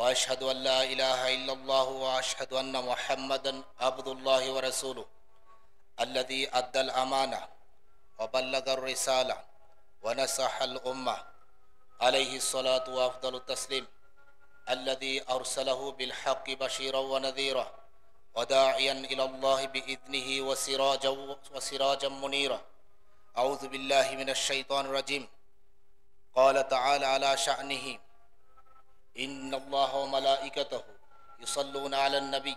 وأشهد أن لا إله إلا الله وأشهد أن محمدا عبد الله ورسوله الذي أدى الأمانة وبلغ الرسالة ونصح الأمة عليه الصلاة وأفضل التسليم الذي أرسله بالحق بشيرا ونذيرا وداعيا إلى الله بإذنه وسراجا منيرا. أعوذ بالله من الشيطان الرجيم. قال تعالى على شأنه: إن الله وملائكته يصلون على النبي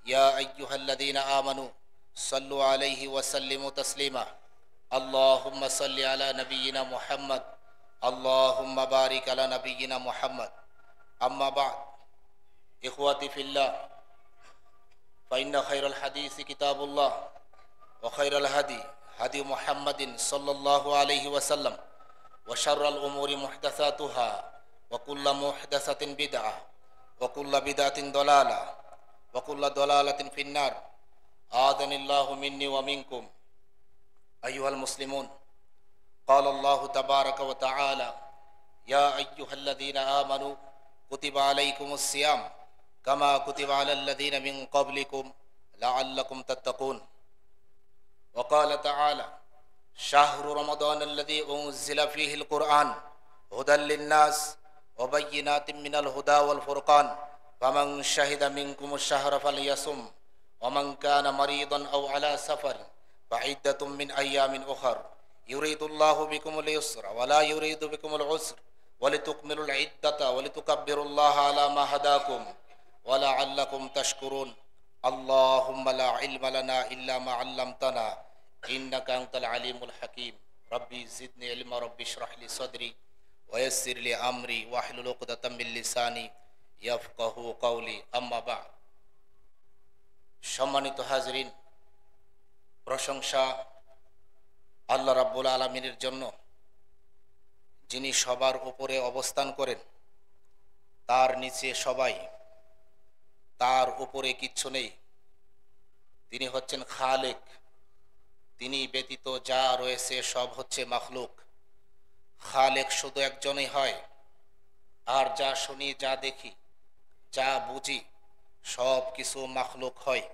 يا أيها الذين آمنوا صلوا عليه وسلموا تسليما. اللهم صل على نبينا محمد. اللهم بارك على نبينا محمد. أما بعد، إخوتي في الله، فإن خير الحديث كتاب الله وخير الهدي هدي محمد صلى الله عليه وسلم وشر الأمور محدثاتها وكل محدثة بدعة وكل بدعة ضلالة وكل ضلالة في النار. آذن الله مني ومنكم. أيها المسلمون، قال الله تبارك وتعالى: يا أيها الذين آمنوا كتب عليكم الصيام كما كتب على الذين من قبلكم لعلكم تتقون. وقال تعالى: شهر رمضان الذي أنزل فيه القرآن هدى للناس وبينات من الهدى والفرقان فمن شهد منكم الشهر فليصم ومن كان مريضا أو على سفر فعدة من أيام أخر يريد الله بكم اليسر ولا يريد بكم العسر ولتكملوا العدة ولتكبروا الله على ما هداكم ولعلكم تشكرون. اللهم لا علم لنا إلا ما علمتنا إنك أنت العليم الحكيم. ربي زدني علما ربي اشرح لي صدري ويسر لي أمري واحلل عقدة من لساني يفقهوا قولي. أما بعد, সম্মানিত হাজরিন, প্রশংসা আল্লাহ রাব্বুল আলামিনের জন্য, যিনি সবার উপরে অবস্থান করেন, তার নিচে সবাই, তার উপরে কিচ্ছু নেই। তিনি হচ্ছেন খালেক। তিনি ব্যতীত যা রয়েছে সব হচ্ছে মাখলুক। খালেক শুধু একজনই হয়, আর যা শুনি, যা দেখি, যা বুঝি সব কিছু মাখলুক হয়।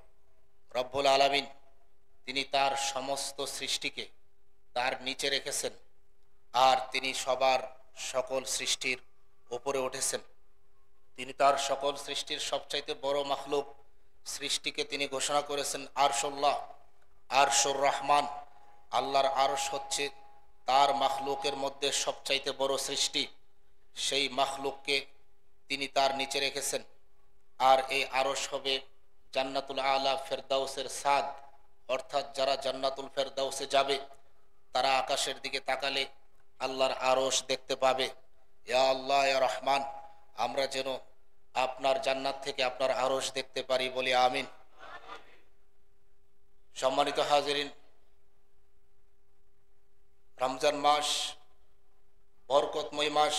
রব্বুল আলামিন তিনি তার সমস্ত সৃষ্টিকে তার নিচে রেখেছেন, আর তিনি সবার সকল সৃষ্টির উপরে উঠেছেন। তিনি তার সকল সৃষ্টির সবচাইতে বড় মাখলুক সৃষ্টিকে তিনি ঘোষণা করেছেন আরশুল্লাহ, আরশুর রহমান। আল্লাহর আরশ হচ্ছে তার মাখলুকের মধ্যে সবচাইতে বড় সৃষ্টি। সেই মাখলুককে তিনি তার নিচে রেখেছেন। আর এই আরশ হবে জান্নাতুল আলা ফেরদাউসের সাদ, অর্থাৎ যারা জান্নাতুল ফেরদাউসে যাবে তারা আকাশের দিকে তাকালে আল্লাহর আরশ দেখতে পাবে। ইয়া আল্লাহ, ইয়া রহমান, আমরা যেন আপনার জান্নাত থেকে আপনার আরশ দেখতে পারি, বলি আমিন। সম্মানিত হাজিরিন, রমজান মাস বরকতময় মাস।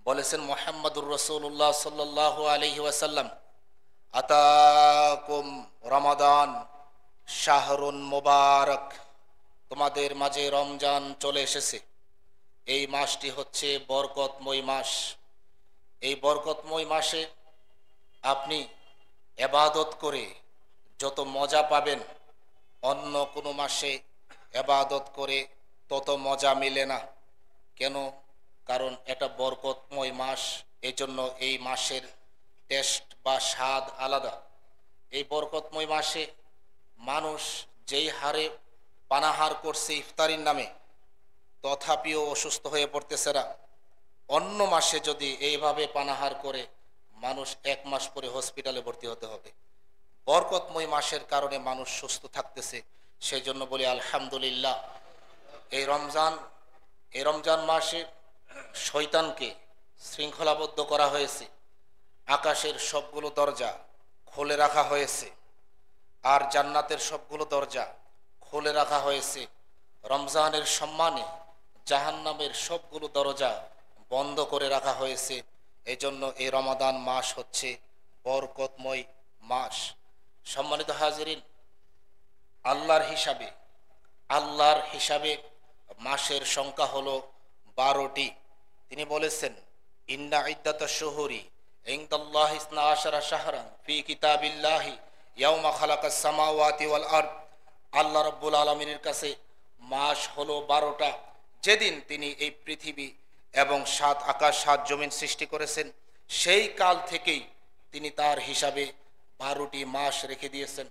বলেছেন মুহাম্মদুর রাসূলুল্লাহ সাল্লাল্লাহু আলাইহি ওয়াসাল্লাম: আতাকুম রমাদান শাহরুন মুবারক। তোমাদের মাঝে রমজান চলে এসেছে। এই মাসটি হচ্ছে বরকতময় মাস। এই বরকতময় মাসে আপনি ইবাদত করে যত মজা পাবেন, অন্য কোনো মাসে ইবাদত করে তত মজা মিলে না। কেন? কারণ এটা বরকতময় মাস, এজন্য এই মাসের টেস্ট বা স্বাদ আলাদা। এই বরকতময় মাসে মানুষ যেই হারে পানাহার করছে ইফতারির নামে, তথাপিও অসুস্থ হয়ে পড়তেছে না। অন্য মাসে যদি এইভাবে পানাহার করে, মানুষ এক মাস পরে হসপিটালে ভর্তি হতে হবে। বরকতময় মাসের কারণে মানুষ সুস্থ থাকতেছে, সেই জন্য বলি আলহামদুলিল্লাহ। এই রমজান মাসে শয়তানকে শৃঙ্খলাবদ্ধ করা হয়েছে। আকাশের সবগুলো দরজা খুলে রাখা হয়েছে, আর জান্নাতের সবগুলো দরজা খুলে রাখা হয়েছে। রমজানের সম্মানে জাহান্নামের সবগুলো দরজা বন্ধ করে রাখা হয়েছে। এজন্য এই রমাদান মাস হচ্ছে বরকতময় মাস। সম্মানিত হাজিরিন, আল্লাহর হিসাবে মাসের সংখ্যা হলো 12টি। তিনি বলেছেন, ইন্না ইদ্দাতাশ শুহুরি ইনদাল্লাহি ইসনা আশারা শাহরান ফি কিতাবিল্লাহি ইয়াউমা খালাকাস সামাওয়াতি ওয়াল আরদ। আল্লাহ রাব্বুল আলামিনের কাছে মাস হলো 12টা, যেদিন তিনি এই পৃথিবী এবং 7 আকাশ 7 জমিন সৃষ্টি করেছেন, সেই কাল থেকেই তিনি তার হিসাবে 12টি মাস রেখে দিয়েছেন।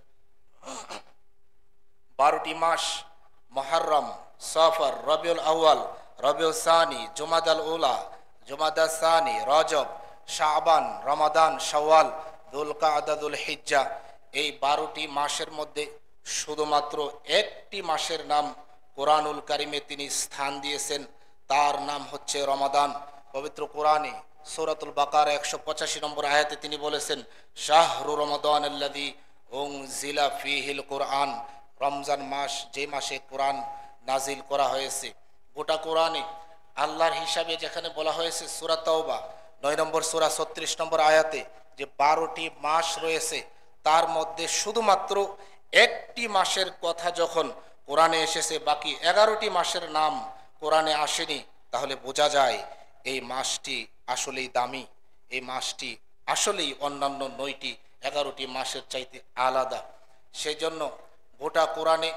12টি মাস মুহররম, সফর, রবিউল আউয়াল, রবিউল সানি, জুমাদাল উলা, জুমাদাল সানি, রজব, শাবান, রমাদান, শাওয়াল, দুলকাদা, দুলহিজ্জা। এই 12টি মাসের মধ্যে শুধুমাত্র একটি মাসের নাম কোরআনুল কারিমে তিনি স্থান দিয়েছেন, তার নাম হচ্ছে রমাদান। পবিত্র কোরআনে সূরাতুল বাকারা 185 নম্বর আয়াতে তিনি বলেছেন, শাহরু রমাদান আল্লাযী উনজিলা ফীহিল কোরআন। রমজান মাস, যে মাসে কোরআন নাজিল করা হয়েছে। গোটা কোরআনে আল্লাহর হিসাবে যেখানে বলা হয়েছে সূরা তাওবা 9 নম্বর সূরা 36 নম্বর আয়াতে যে 12টি মাস রয়েছে, তার মধ্যে শুধুমাত্র একটি মাসের কথা যখন কোরআনে এসেছে, বাকি 11টি মাসের নাম কোরআনে আসেনি, তাহলে বোঝা যায় এই মাসটি আসলেই দামি, এই মাসটি আসলেই অন্যান্য 9টি 11টি মাসের চাইতে আলাদা। সেই জন্য গোটা কোরআনে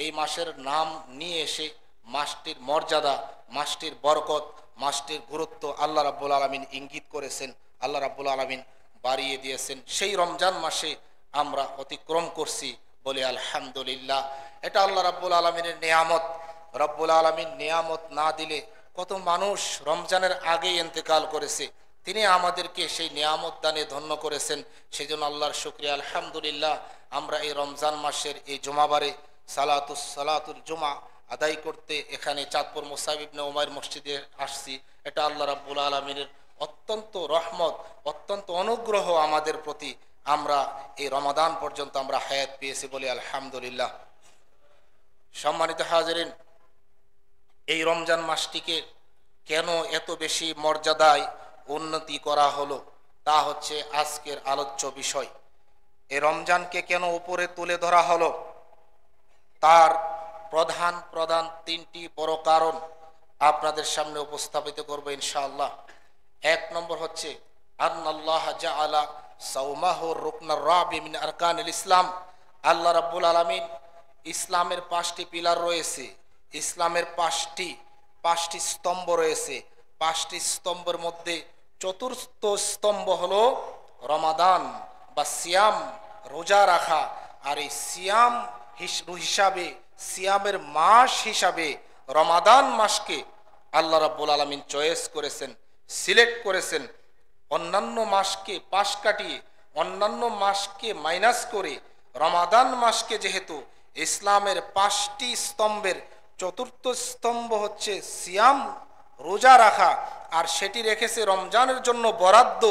এই মাসের নাম নিয়ে এসে মাসটির মর্যাদা, মাসটির বরকত, মাসটির গুরুত্ব আল্লাহ রাব্বুল আলামিন ইঙ্গিত করেছেন, আল্লাহ রাব্বুল আলামিন বাড়িয়ে দিয়েছেন। সেই রমজান মাসে আমরা অতিক্রম করছি বলে আলহামদুলিল্লাহ। এটা আল্লাহ রাব্বুল আলামিনের নিয়ামত। রব্বুল আলামিন নিয়ামত না দিলে কত মানুষ রমজানের আগেই ইন্তেকাল করেছে, তিনি আমাদেরকে সেই নিয়ামত দানে ধন্য করেছেন। সেই জন্য আল্লাহর শুকরিয়া, আলহামদুলিল্লাহ। আমরা এই রমজান মাসের এই জুমাবারে সালাতুল জুমা আদায় করতে এখানে চাঁদপুর মুসাইব ইবনে উমাইর মসজিদে আসছি। এটা আল্লাহ রাব্বুল আলামিনের অত্যন্ত রহমত, অত্যন্ত অনুগ্রহ আমাদের প্রতি। আমরা এই রমাদান পর্যন্ত আমরা হায়াত পেয়েছি বলি আলহামদুলিল্লাহ। সম্মানিত হাজিরিন, এই রমজান মাসটিকে কেন এত বেশি মর্যাদায় উন্নতি করা হলো, তা হচ্ছে আজকের আলোচ্য বিষয়। এই রমজানকে কেন উপরে তুলে ধরা হলো, তার প্রধান 3টি বড় কারণ আপনাদের সামনে উপস্থাপিত করব ইনশাআল্লাহ। 1 নম্বর হচ্ছে আন্নাল্লাহ জাআলা সাওমাহু রুকনার রাবি মিন আরকানিল ইসলাম। আল্লাহ রাব্বুল আলামিন, ইসলামের 5টি পিলার রয়েছে, ইসলামের 5টি স্তম্ভ রয়েছে। 5টি স্তম্ভের মধ্যে চতুর্থ স্তম্ভ হলো রমাদান বা সিয়াম, রোজা রাখা। আর এই সিয়াম হিসাবে, সিয়ামের মাস হিসাবে রমাদান মাসকে আল্লাহ রাব্বুল আলামিন চয়েস করেছেন, সিলেক্ট করেছেন। অন্যান্য মাসকে পাশ কাটিয়ে, অন্যান্য মাসকে মাইনাস করে রমাদান মাসকে যেহেতু ইসলামের 5টি স্তম্ভের চতুর্থ স্তম্ভ হচ্ছে সিয়াম, রোজা রাখা, আর সেটি রেখেছে রমজানের জন্য বরাদ্দ,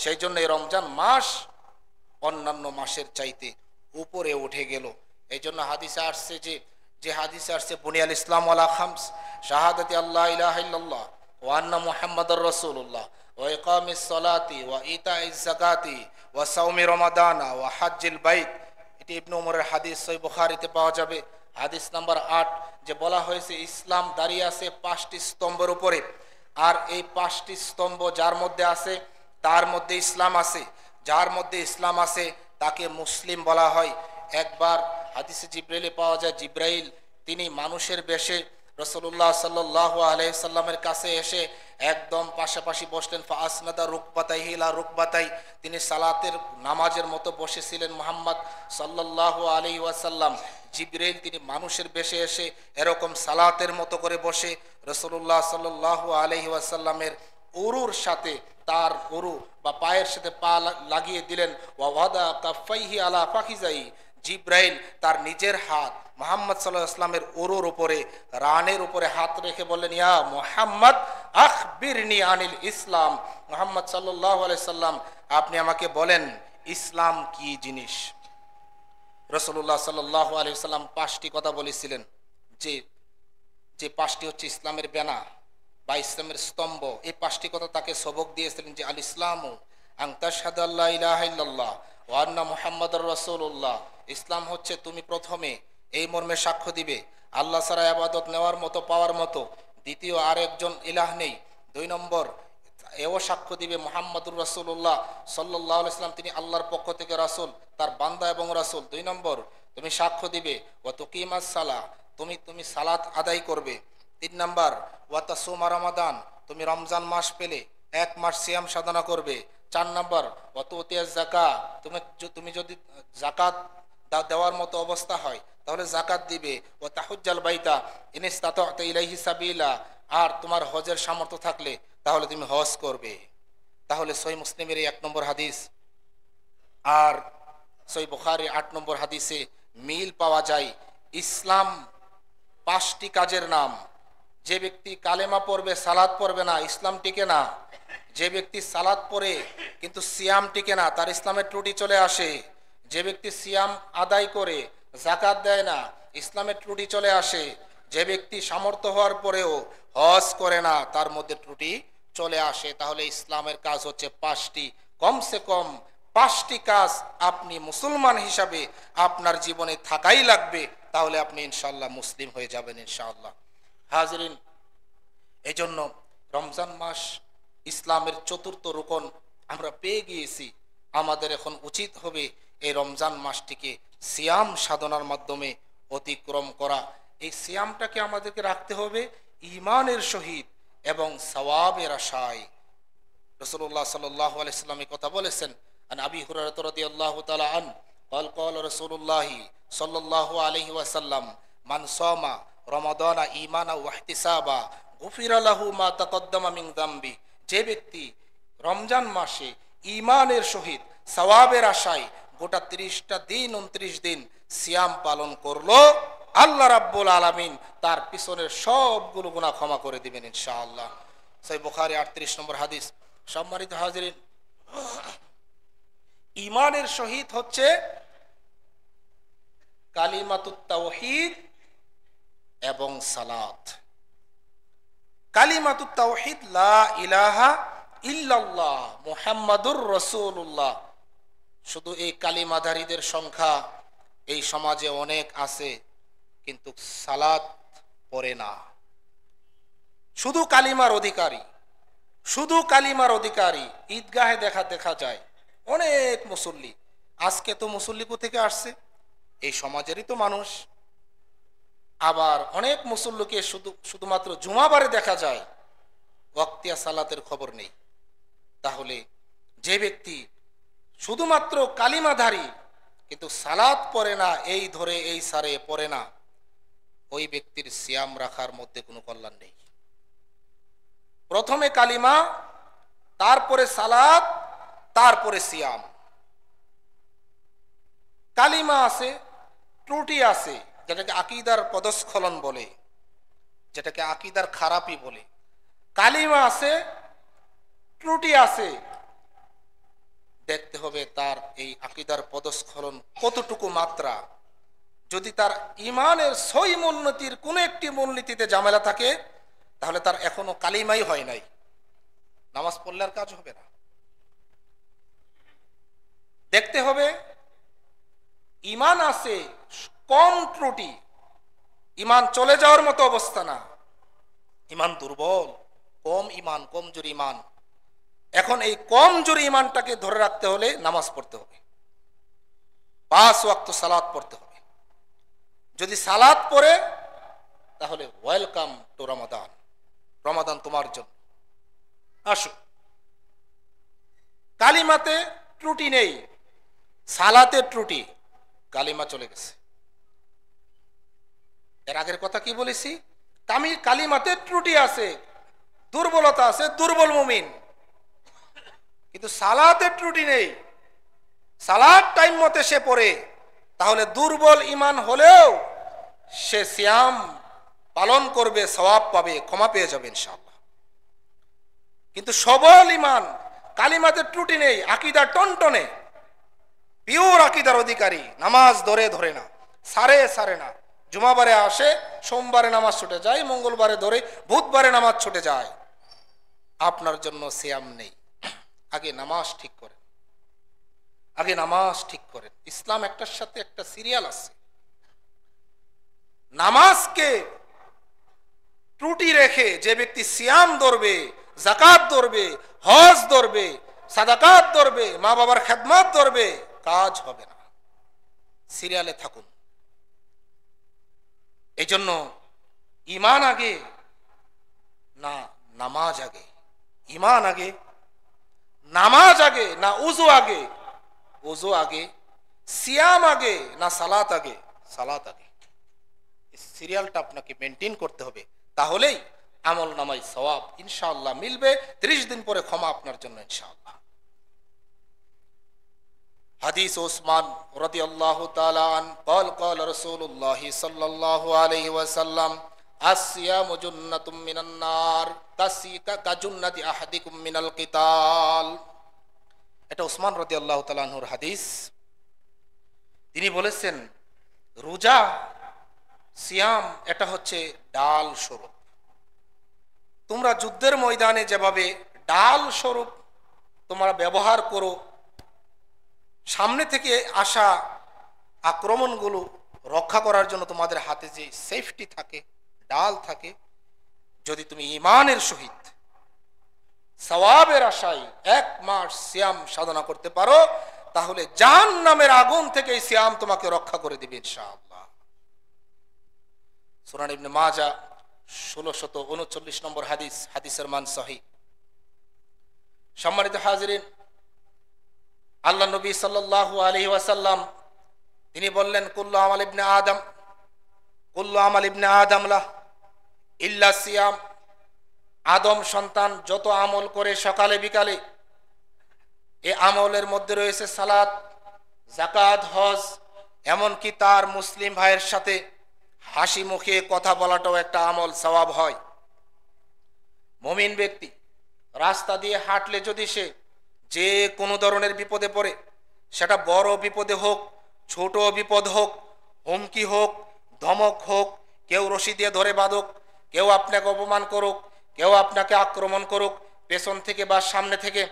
সেই জন্য এই রমজান মাস অন্যান্য মাসের চাইতে উপরে উঠে গেল। এই জন্য হাদিসে আসছে যে হাদিসে আসছে বুনিয়াল ইসলাম আলা খামস, শাহাদাতি আল্লাহ ইলাহা ইল্লাল্লাহ ওয়া আন্না মুহাম্মাদুর রাসূলুল্লাহ ওয়া ইকামিস সালাতি ওয়া ইতাইজ যাকাতি ওয়া সাওমি রমাদানা ওয়া হজ্জিল বাইত। এটি ইবনে উমরের হাদিস, সহিহ বুখারীতে পাওয়া যাবে। হাদিস নাম্বার 8, যে বলা হয়েছে ইসলাম দাঁড়িয়ে আছে 5টি স্তম্ভের উপরে, আর এই 5টি স্তম্ভ যার মধ্যে আছে তার মধ্যে ইসলাম আছে, যার মধ্যে ইসলাম আছে তাকে মুসলিম বলা হয়। একবার হাদিসে জিব্রাইলে পাওয়া যায়, জিব্রাইল তিনি মানুষের বেশে রাসূলুল্লাহ সাল্লাল্লাহু আলাইহি সাল্লামের কাছে এসে একদম পাশাপাশি বসলেন। ফাসনাদা রুকবাতাইহি লা রুকবাতাই, তিনি সালাতের নামাজের মতো বসেছিলেন মুহাম্মদ সাল্লাল্লাহু আলাইহি ওয়াসাল্লাম। জিব্রাইল তিনি মানুষের বেশে এসে এরকম সালাতের মতো করে বসে রাসূলুল্লাহ সাল্লাল্লাহু আলাইহি ওয়াসাল্লামের উরুর সাথে, তার উরু বা পায়ের সাথে পা লাগিয়ে দিলেন। ওয়া ওয়াদা কাফাইহি আলা ফাখিজাই, জিব্রাইল তার নিজের হাত মুহাম্মদ সাল্লাল্লাহু আলাইহি ওয়াসাল্লামের উরুর উপরে, রানের উপরে হাত রেখে বললেন, ইয়া মুহাম্মদ আখবিরনি আনিল ইসলাম। মুহাম্মদ সাল্লাল্লাহু আলাইহি সাল্লাম, আপনি আমাকে বলেন ইসলাম কি জিনিস। রাসূলুল্লাহ সাল্লাল্লাহু আলাইহি সাল্লাম 5টি কথা বলেছিলেন, যে 5টি হচ্ছে ইসলামের বেনা বা ইসলামের স্তম্ভ। এই 5টি কথা তাকে সবক দিয়েছিলেন যে আল ইসলামু আন তাশহাদু আল্লা ইলাহা ইল্লাল্লাহ ওয়া আন্না মুহাম্মাদুর রাসূলুল্লাহ। ইসলাম হচ্ছে তুমি প্রথমে এই মর্মে সাক্ষ্য দিবে আল্লাহ ছাড়া ইবাদত নেওয়ার মতো, পাওয়ার মতো দ্বিতীয় আরেকজন ইলাহ নেই। 2 নম্বর, এও সাক্ষ্য দিবে মুহাম্মদুর রাসূলুল্লাহ সাল্লাল্লাহু আলাইহি সাল্লাম তিনি আল্লাহর পক্ষ থেকে রাসূল, তার বান্দা এবং রাসূল। 2 নম্বর, তুমি সাক্ষ্য দিবে ওয়া তুকিমাস সালাহ, তুমি সালাত আদায় করবে। 3 নম্বর, ওয়া তাসুমা রমাদান, তুমি রমজান মাস পেলে 1 মাস সিয়াম সাধনা করবে। 4 নম্বর, ওয়া তুতিয়াজ যাকাত, তুমি যদি যাকাত দেওয়ার মতো অবস্থা হয় তাহলে যাকাত দিবে। ওয়া তাহুজ্জাল বাইতা ইন ইসতাতা ইলাইহি সাবিলা, আর তোমার হজের সামর্থ্য থাকলে তাহলে তুমি হজ করবে। তাহলে সহিহ মুসলিমের 1 নম্বর হাদিস আর সহিহ বুখারীর 8 নম্বর হাদিসে মিল পাওয়া যায়। ইসলাম 5টি কাজের নাম। যে ব্যক্তি কালেমা পড়বে সালাত পড়বে না, ইসলাম টিকে না। যে ব্যক্তি সালাত পড়ে কিন্তু সিয়াম টিকে না, তার ইসলামের ত্রুটি চলে আসে। যে ব্যক্তি সিয়াম আদায় করে যাকাত দেয় না, ইসলামের ত্রুটি চলে আসে। যে ব্যক্তি সামর্থ্য হওয়ার পরেও হজ করে না, তার মধ্যে ত্রুটি চলে আসে। তাহলে ইসলামের কাজ হচ্ছে 5টি, কমসে কম 5টি কাজ আপনি মুসলমান হিসাবে আপনার জীবনে থাকাই লাগবে, তাহলে আপনি ইনশাআল্লাহ মুসলিম হয়ে যাবেন ইনশাআল্লাহ। হাজরিন, এজন্য রমজান মাস ইসলামের 4র্থ রুকন আমরা পেয়ে গিয়েছি। আমাদের এখন উচিত হবে এই রমজান মাসটিকে সিয়াম সাধনার মাধ্যমে অতিক্রম করা। এই সিয়ামটাকে আমাদেরকে রাখতে হবে ঈমানের সহিত এবং সওয়াবের আশায়। রাসূলুল্লাহ সাল্লাল্লাহু আলাইহি ওয়াসাল্লাম এই কথা বলেছেন। আন আবি হুরায়রা রাদিয়াল্লাহু তাআলা আন قال قال رسول الله صلى الله عليه وسلم من صام رمضان ঈমানা ওয়া ইহতিসাবা গুফিরা লাহু মা তাকদ্দামা মিন যামবি। যে ব্যক্তি রমজান মাসে ঈমানের সহিত সওয়াবের আশায় গোটা 30টা দিন 29 দিন সিয়াম পালন করলো, আল্লাহ রাব্বুল আলামিন তার পিছনের সবগুলো গুনাহ ক্ষমা করে দিবেন ইনশাআল্লাহ। সহিহ বুখারী 38 নম্বর হাদিস। সম্মানিত হাজিরিন, ঈমানের সহিত হচ্ছে কালিমাতুত তাওহীদ এবং সালাত। কালিমাতুত তাওহীদ লা ইলাহা ইল্লাল্লাহ মুহাম্মাদুর রাসূলুল্লাহ। শুধু এই কালিমাধারীদের সংখ্যা এই সমাজে অনেক আছে, কিন্তু সালাত পড়ে না। শুধু কালিমার অধিকারী, শুধু কালিমার অধিকারী ঈদগাহে দেখা যায় অনেক মুসল্লি। আজকে তো মুসল্লি কোথেকে আসছে? এই সমাজেরই তো মানুষ। আবার অনেক মুসল্লিকে শুধুমাত্র জুমাবারে দেখা যায়, ওয়াক্তিয়া সালাতের খবর নেই। তাহলে যে ব্যক্তি শুধুমাত্র কালিমাধারী কিন্তু সালাত পড়ে না, এই ধরে এই সারে পড়ে না, ওই ব্যক্তির সিয়াম রাখার মধ্যে কোনো কল্যাণ নেই। প্রথমে কালিমা, তারপরে সালাত, তারপরে সিয়াম। কালিমা আছে, ত্রুটি আছে, যেটাকে আকীদার পদস্খলন বলে, যেটাকে আকীদার খারাপি বলে। কালিমা আছে, ত্রুটি আছে, দেখতে হবে তার এই আকীদার পদস্খলন কতটুকু মাত্রা। যদি তার ঈমানের সই মূলনীতির কোনো একটি মূলনীতিতে ঝামেলা থাকে, তাহলে তার এখনো কালিমাই হয় নাই, নামাজ পড়লে আর কাজ হবে না। দেখতে হবে ঈমান আছে, কম ত্রুটি, ঈমান চলে যাওয়ার মতো অবস্থা না, ঈমান দুর্বল, কম ঈমান, কমজোর ঈমান। এখন এই কমজোর ঈমানটাকে ধরে রাখতে হলে নামাজ পড়তে হবে, 5 ওয়াক্ত সালাত পড়তে হবে। যদি সালাত পড়ে তাহলে ওয়েলকাম টু রমাদান, রমাদান তোমার জন্য। আসো, কালিমাতে ত্রুটি নেই, সালাতে ত্রুটি, কালিমা চলে গেছে। এর আগের কথা কি বলেছি? কালিমাতে ত্রুটি আছে, দুর্বলতা আছে, দুর্বল মুমিন। কিন্তু সালাতে ত্রুটি নেই, সালাত টাইম মতে সে পড়ে, তাহলে দুর্বল ঈমান হলেও সে সিয়াম পালন করবে, সওয়াব পাবে, ক্ষমা পেয়ে যাবে ইনশাআল্লাহ। কিন্তু সবল ঈমান, কালিমাতে ত্রুটি নেই, আকীদা টনটনে, পিওর আকীদার অধিকারী, নামাজ ধরে না, সারে না, জুমাবারে আসে, সোমবারে নামাজ ছুটে যায়, মঙ্গলবারে ধরে, বুধবারে নামাজ ছুটে যায়, আপনার জন্য সিয়াম নেই। আগে নামাজ ঠিক করেন, আগে নামাজ ঠিক করেন। ইসলাম একটার সাথে একটা সিরিয়াল আছে। নামাজকে ত্রুটি রেখে যে ব্যক্তি সিয়াম ধরবে, যাকাত ধরবে, হজ ধরবে, সাদাকাত ধরবে, মা বাবার খেদমত ধরবে, কাজ হবে না। সিরিয়ালে থাকুন। এই জন্য ঈমান আগে না নামাজ আগে? ঈমান আগে? নামাজ আগে না উযু আগে? উযু আগে। সিয়াম আগে না সালাত আগে? সালাত আগে। এই সিরিয়ালটা আপনাকে মেনটেন করতে হবে, তাহলেই আমল নামায় সওয়াব ইনশাআল্লাহ মিলবে। 30 দিন পরে ক্ষমা আপনার জন্য ইনশাআল্লাহ। হাদিস উসমান রাদিয়াল্লাহু তাআলা আন قال قال رسول الله صلى الله عليه وسلم الصيام جنة من النار كجنة أحدكم من القتال। এটা উসমান রাদিয়াল্লাহু তাআলা আনহুর হাদিস। তিনি বলেছেন রোজা, সিয়াম এটা হচ্ছে ডাল স্বরূপ। তোমরা যুদ্ধের ময়দানে যেভাবে ডাল স্বরূপ তোমরা ব্যবহার করো, সামনে থেকে আসা আক্রমণগুলো রক্ষা করার জন্য তোমাদের হাতে যে সেফটি থাকে, ডাল থাকে, যদি তুমি ঈমানের সহিত সওয়াবের আশায় 1 মাস সিয়াম সাধনা করতে পারো, তাহলে জাহান্নামের আগুন থেকে এই সিয়াম তোমাকে রক্ষা করে দিবে ইনশাআল্লাহ। সুনান ইবনে মাজাহ 1639 নম্বর হাদিস, হাদিসের মান সহিহ। সম্মানিত হাজিরিন, আল্লাহ নবী সাল্লাল্লাহু আলাইহি ওয়াসাল্লাম তিনি বললেন কুল্লু আমাল ইবনে আদম লাহ ইল্লা সিয়াম। আদম সন্তান যত আমল করে সকালে বিকালে, এই আমলের মধ্যে রয়েছে সালাত, যাকাত, হজ, এমনকি তার মুসলিম ভাইয়ের সাথে হাসি মুখে কথা বলাটাও একটা আমল, সওয়াব হয়। মুমিন ব্যক্তি রাস্তা দিয়ে হাঁটলে যদি সে যে কোনো ধরনের বিপদে পড়ে, সেটা বড় বিপদে হোক, ছোট বিপদ হোক, হুমকি হোক, ধমক হোক, কেউ রশি দিয়ে ধরে বাঁধুক, কেউ আপনাকে অপমান করুক, কেউ আপনাকে আক্রমণ করুক পেছন থেকে বা সামনে থেকে,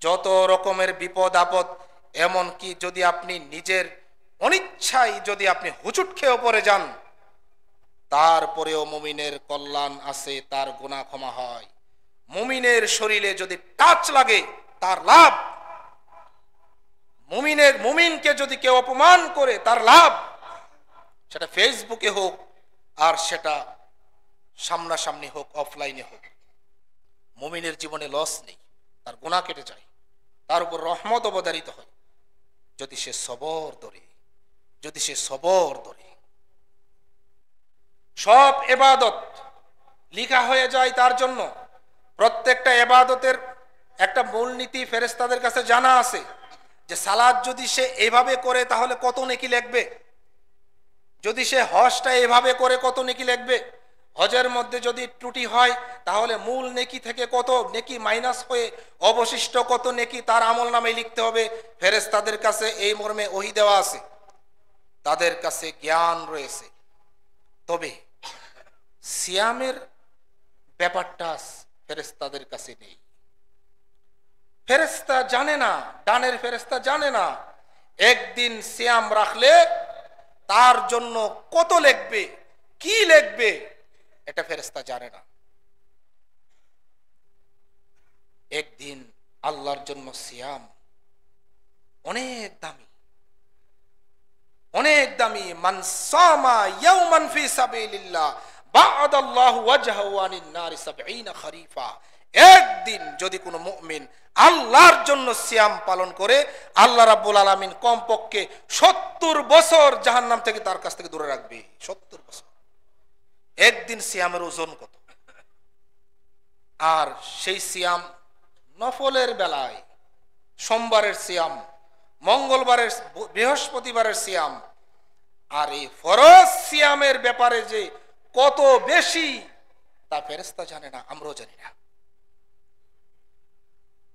যত রকমের বিপদ আপদ, এমনকি যদি আপনি নিজের অনিচ্ছায় যদি আপনি হুচুট খেয়ে পড়ে যান, তারপরেও মুমিনের কল্যাণ আছে, তার গুনাহ ক্ষমা হয়। মুমিনের শরীরে যদি টাচ লাগে তার লাভ, মুমিনকে যদি কেউ অপমান করে তার লাভ, সেটা ফেসবুকে হোক আর সেটা সামনাসামনি হোক, অফলাইনে হোক, মুমিনের জীবনে লস নেই, তার গুনাহ কেটে যায়, তার উপর রহমত অবধারিত হয় যদি সে সবর ধরে। সব ইবাদত লিখা হয়ে যায় তার জন্য। প্রত্যেকটা ইবাদতের একটা মূলনীতি ফেরেশতাদের কাছে জানা আছে, যে সালাত যদি সে এভাবে করে তাহলে কত নেকি লিখবে, যদি সে হজটা এভাবে করে কত নেকি লিখবে, হজের মধ্যে যদি ত্রুটি হয় তাহলে মূল নেকি থেকে কত নেকি মাইনাস হয়ে অবশিষ্ট কত নেকি তার আমল নামে লিখতে হবে। ফেরেশতাদের কাছে এই মর্মে ওহী দেওয়া আছে, তাদের কাছে জ্ঞান রয়েছে। তবে সিয়ামের ব্যাপারটা ফেরেশতাদের কাছে নেই। ফেরেশতা জানে না, ডানের ফেরেশতা জানে না একদিন সিয়াম রাখলে তার জন্য কত লিখবে, কি লিখবে, এটা ফেরেশতা জানে না। একদিন আল্লাহর জন্য সিয়াম অনেক দামি, অনেক দামি। মান সামা ইয়াওমান ফি সাবিলিল্লাহ বা'দাল্লাহু ওয়াজহাহু আনিন নারি 70 খরিফা। একদিন যদি কোনো মুমিন আল্লাহর জন্য সিয়াম পালন করে, আল্লাহ রাব্বুল আলামিন কমপক্ষে 70 বছর জাহান্নাম থেকে তার কাছ থেকে দূরে রাখবে। 70 বছর। একদিন সিয়ামের ওজন কত! আর সেই সিয়াম নফলের বেলায় সোমবারের সিয়াম, মঙ্গলবারের, বৃহস্পতিবারের সিয়াম, আর এই ফরজ সিয়ামের ব্যাপারে যে কত বেশি তা ফেরেশতা জানে না, আমরাও জানি না।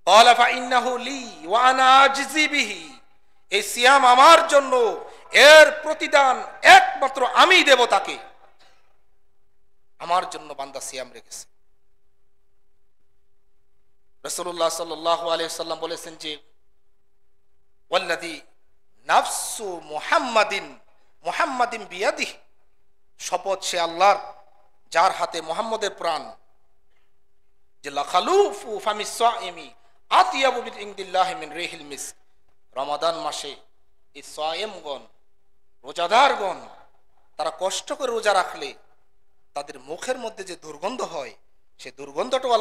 ক্বালা ফাইন্নাহু লি ওয়া আনা আজজি বিহি, এই সিয়াম আমার জন্য, এর প্রতিদান একমাত্র আমি দেব তাকে। আমার জন্য বান্দা সিয়াম রেখেছে। রাসূলুল্লাহ সাল্লাল্লাহু আলাইহি ওয়াসাল্লাম বলেছেন যে ওয়াল্লাযী নাফসু মুহাম্মাদিন বিয়াদিহি, শপথ সে আল্লাহর যার হাতে মুহাম্মদের প্রাণ। যে লাখালুফু ফামিস সাইমি আতিয়াবু বিইনদিল্লাহি মিন রিহিল মিস্ক। রমাদান মাসে এই সায়েমগণ, রোজাদারগণ, তারা কষ্ট করে রোজা রাখলে তাদের মুখের মধ্যে যে দুর্গন্ধ হয়, সে দুর্গন্ধটাও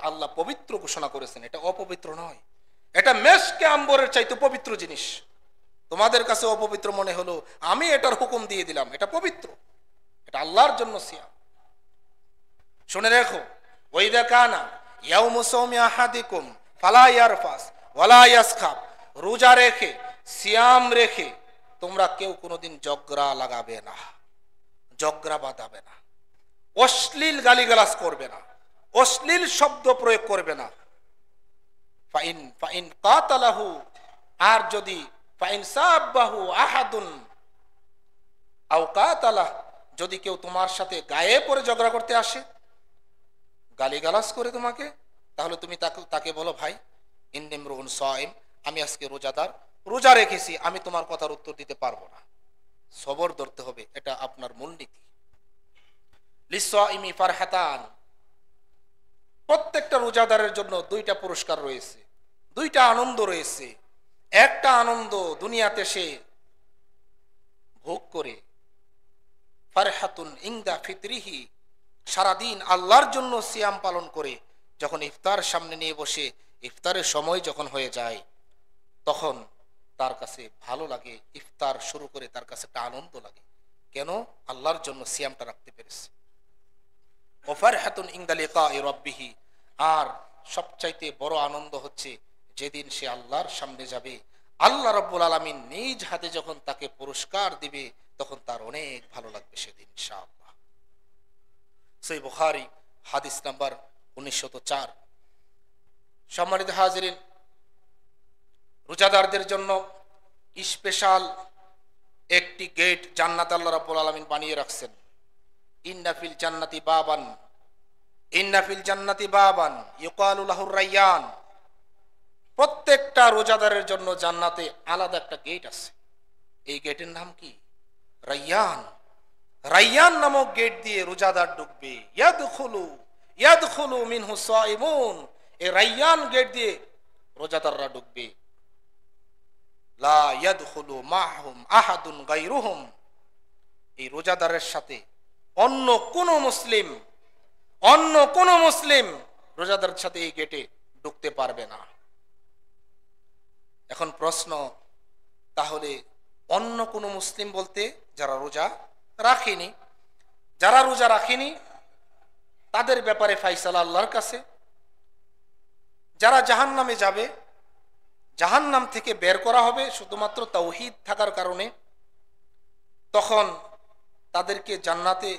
আল্লাহ পবিত্র ঘোষণা করেছেন। এটা অপবিত্র নয়, এটা মেশকে আম্বরের চাইতে পবিত্র জিনিস। তোমাদের কাছে অপবিত্র মনে হলো, আমি এটার হুকুম দিয়ে দিলাম, এটা পবিত্র, এটা আল্লাহর জন্য সিয়াম। শুনে রেখো, ওয়াইদা কানা ইয়াউমু সাওমি আহাদিকুম ফালা ইয়ারফাস ওয়ালা ইয়াসখাব। রোজা রেখে, সিয়াম রেখে তোমরা কেউ কোনোদিন জগরা লাগাবে না, জগরা বাঁধাবে না, অশ্লীল গালিগালাজ করবে না, অশ্লীল শব্দ প্রয়োগ করবে না। ফাইন কাতালাহু, আর যদি ফাইন সাব্বাহু আহাদুন আও কাতালাহ, যদি কেউ তোমার সাথে গায়ে পড়ে ঝগড়া করতে আসে, গালিগালাজ করে তোমাকে, তাহলে তুমি তাকে বলো, ভাই ইন্নী ইমরুউন সাইম, আমি আজকে রোজাদার, রোজা রেখেছি, আমি তোমার কথার উত্তর দিতে পারবো না। সবর ধরতে হবে, এটা আপনার মূলনীতি। লিসাইমি ফারহাতান, প্রত্যেকটা রোজাদারের জন্য দুইটা পুরস্কার রয়েছে, দুইটা আনন্দ রয়েছে। একটা আনন্দ দুনিয়াতে সে ভোগ করে, ফারহাতুন ইনদা ফিতরিহি, সারাদিন আল্লাহর জন্য সিয়াম পালন করে যখন ইফতার সামনে নিয়ে বসে, ইফতারের সময় যখন হয়ে যায়, তখন তার কাছে ভালো লাগে, ইফতার শুরু করে তার কাছে একটা আনন্দ লাগে। কেন? আল্লাহর জন্য সিয়ামটা রাখতে পেরেছে। ও ফারহাতুন ইনদা লিকাই রাব্বিহি, আর সবচাইতে বড় আনন্দ হচ্ছে যেদিন সে আল্লাহর সামনে যাবে, আল্লাহ রাব্বুল আলামিন নিজ হাতে যখন তাকে পুরস্কার দিবে, তখন তার অনেক ভালো লাগবে সেদিন ইনশাআল্লাহ। সহিহ বুখারী হাদিস নাম্বার 1904। সম্মানিত হাজিরিন, রোজাদারদের জন্য স্পেশাল একটি গেট জান্নাত আল্লাহ রাব্বুল আলামিন বানিয়ে রাখছেন। ইন্না ফিল জান্নাতি বাবান, ইন্না ফিল জান্নাতি বাবান ইউকালু লাহুর রায়্যান। প্রত্যেকটা রোজাদারের জন্য জান্নাতে আলাদা একটা গেট আছে। এই গেটের নাম কি? রায়্যান। রায়্যান নামক গেট দিয়ে রোজাদার ঢুকবে। ইয়াদখুলু মিনহু সাইমুন, এই রায়্যান গেট দিয়ে রোজাদাররা ঢুকবে। লা ইয়াদখুলু মাহুম আহাদুন গায়রুহুম, এই রোজাদারের সাথে অন্য কোন মুসলিম রোজাদারের সাথে এই গেটে ঢুকতে পারবে না। এখন প্রশ্ন, তাহলে অন্য কোন মুসলিম বলতে যারা রোজা রাখেনি, যারা রোজা রাখেনি তাদের ব্যাপারে ফাইসালা আল্লাহর কাছে। যারা জাহান্নামে যাবে, জাহান্নাম থেকে বের করা হবে শুধুমাত্র তাওহীদ থাকার কারণে, তখন তাদেরকে জান্নাতে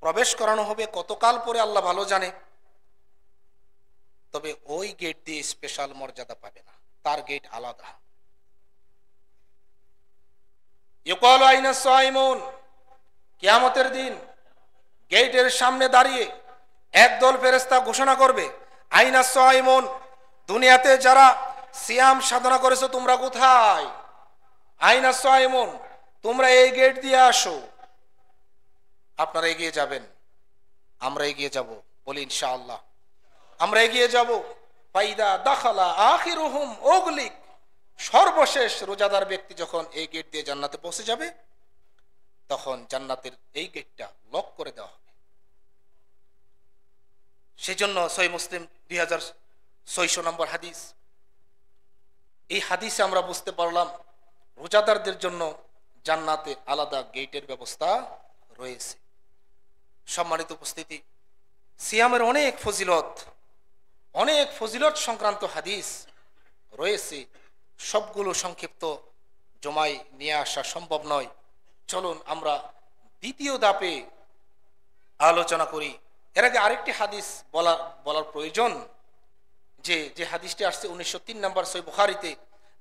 প্রবেশ করানো হবে কতকাল পরে আল্লাহ ভালো জানে। তবে ওই গেট দিয়ে স্পেশাল মর্যাদা পাবে না, তার গেট আলাদা। ইউকালু আইনা সাইমুন, কিয়ামতের দিন গেটের সামনে দাঁড়িয়ে একদল ফেরেশতা ঘোষণা করবে, আইনা সাইমুন, দুনিয়াতে যারা সিয়াম সাধনা করেছো তোমরা কোথায়? আইনা সাইমুন, তোমরা এই গেট দিয়ে আসো। আপনারা এগিয়ে যাবেন, আমরা এগিয়ে যাব, বলি ইনশাআল্লাহ আমরা এগিয়ে যাব। ফাইদা দাখালা আখিরুহুম উগলিক, সর্বশেষ রোজাদার ব্যক্তি যখন এই গেট দিয়ে জান্নাতে পৌঁছে যাবে, তখন জান্নাতের এই গেটটা লক করে দেওয়া হবে। সেজন্য সহিহ মুসলিম 2600 নম্বর হাদিস, এই হাদিসে আমরা বুঝতে পারলাম রোজাদারদের জন্য জান্নাতে আলাদা গেটের ব্যবস্থা রয়েছে। সম্মানিত উপস্থিতি, সিয়ামের অনেক ফজিলত সংক্রান্ত হাদিস রয়েছে। সবগুলো সংক্ষিপ্ত জমায় নিয়ে আসা সম্ভব নয়। চলুন আমরা দ্বিতীয় ধাপে আলোচনা করি। এর আগে আরেকটি হাদিস বলার প্রয়োজন, যে হাদিসটি আসছে 1903 নম্বর সহিহ বুখারীতে,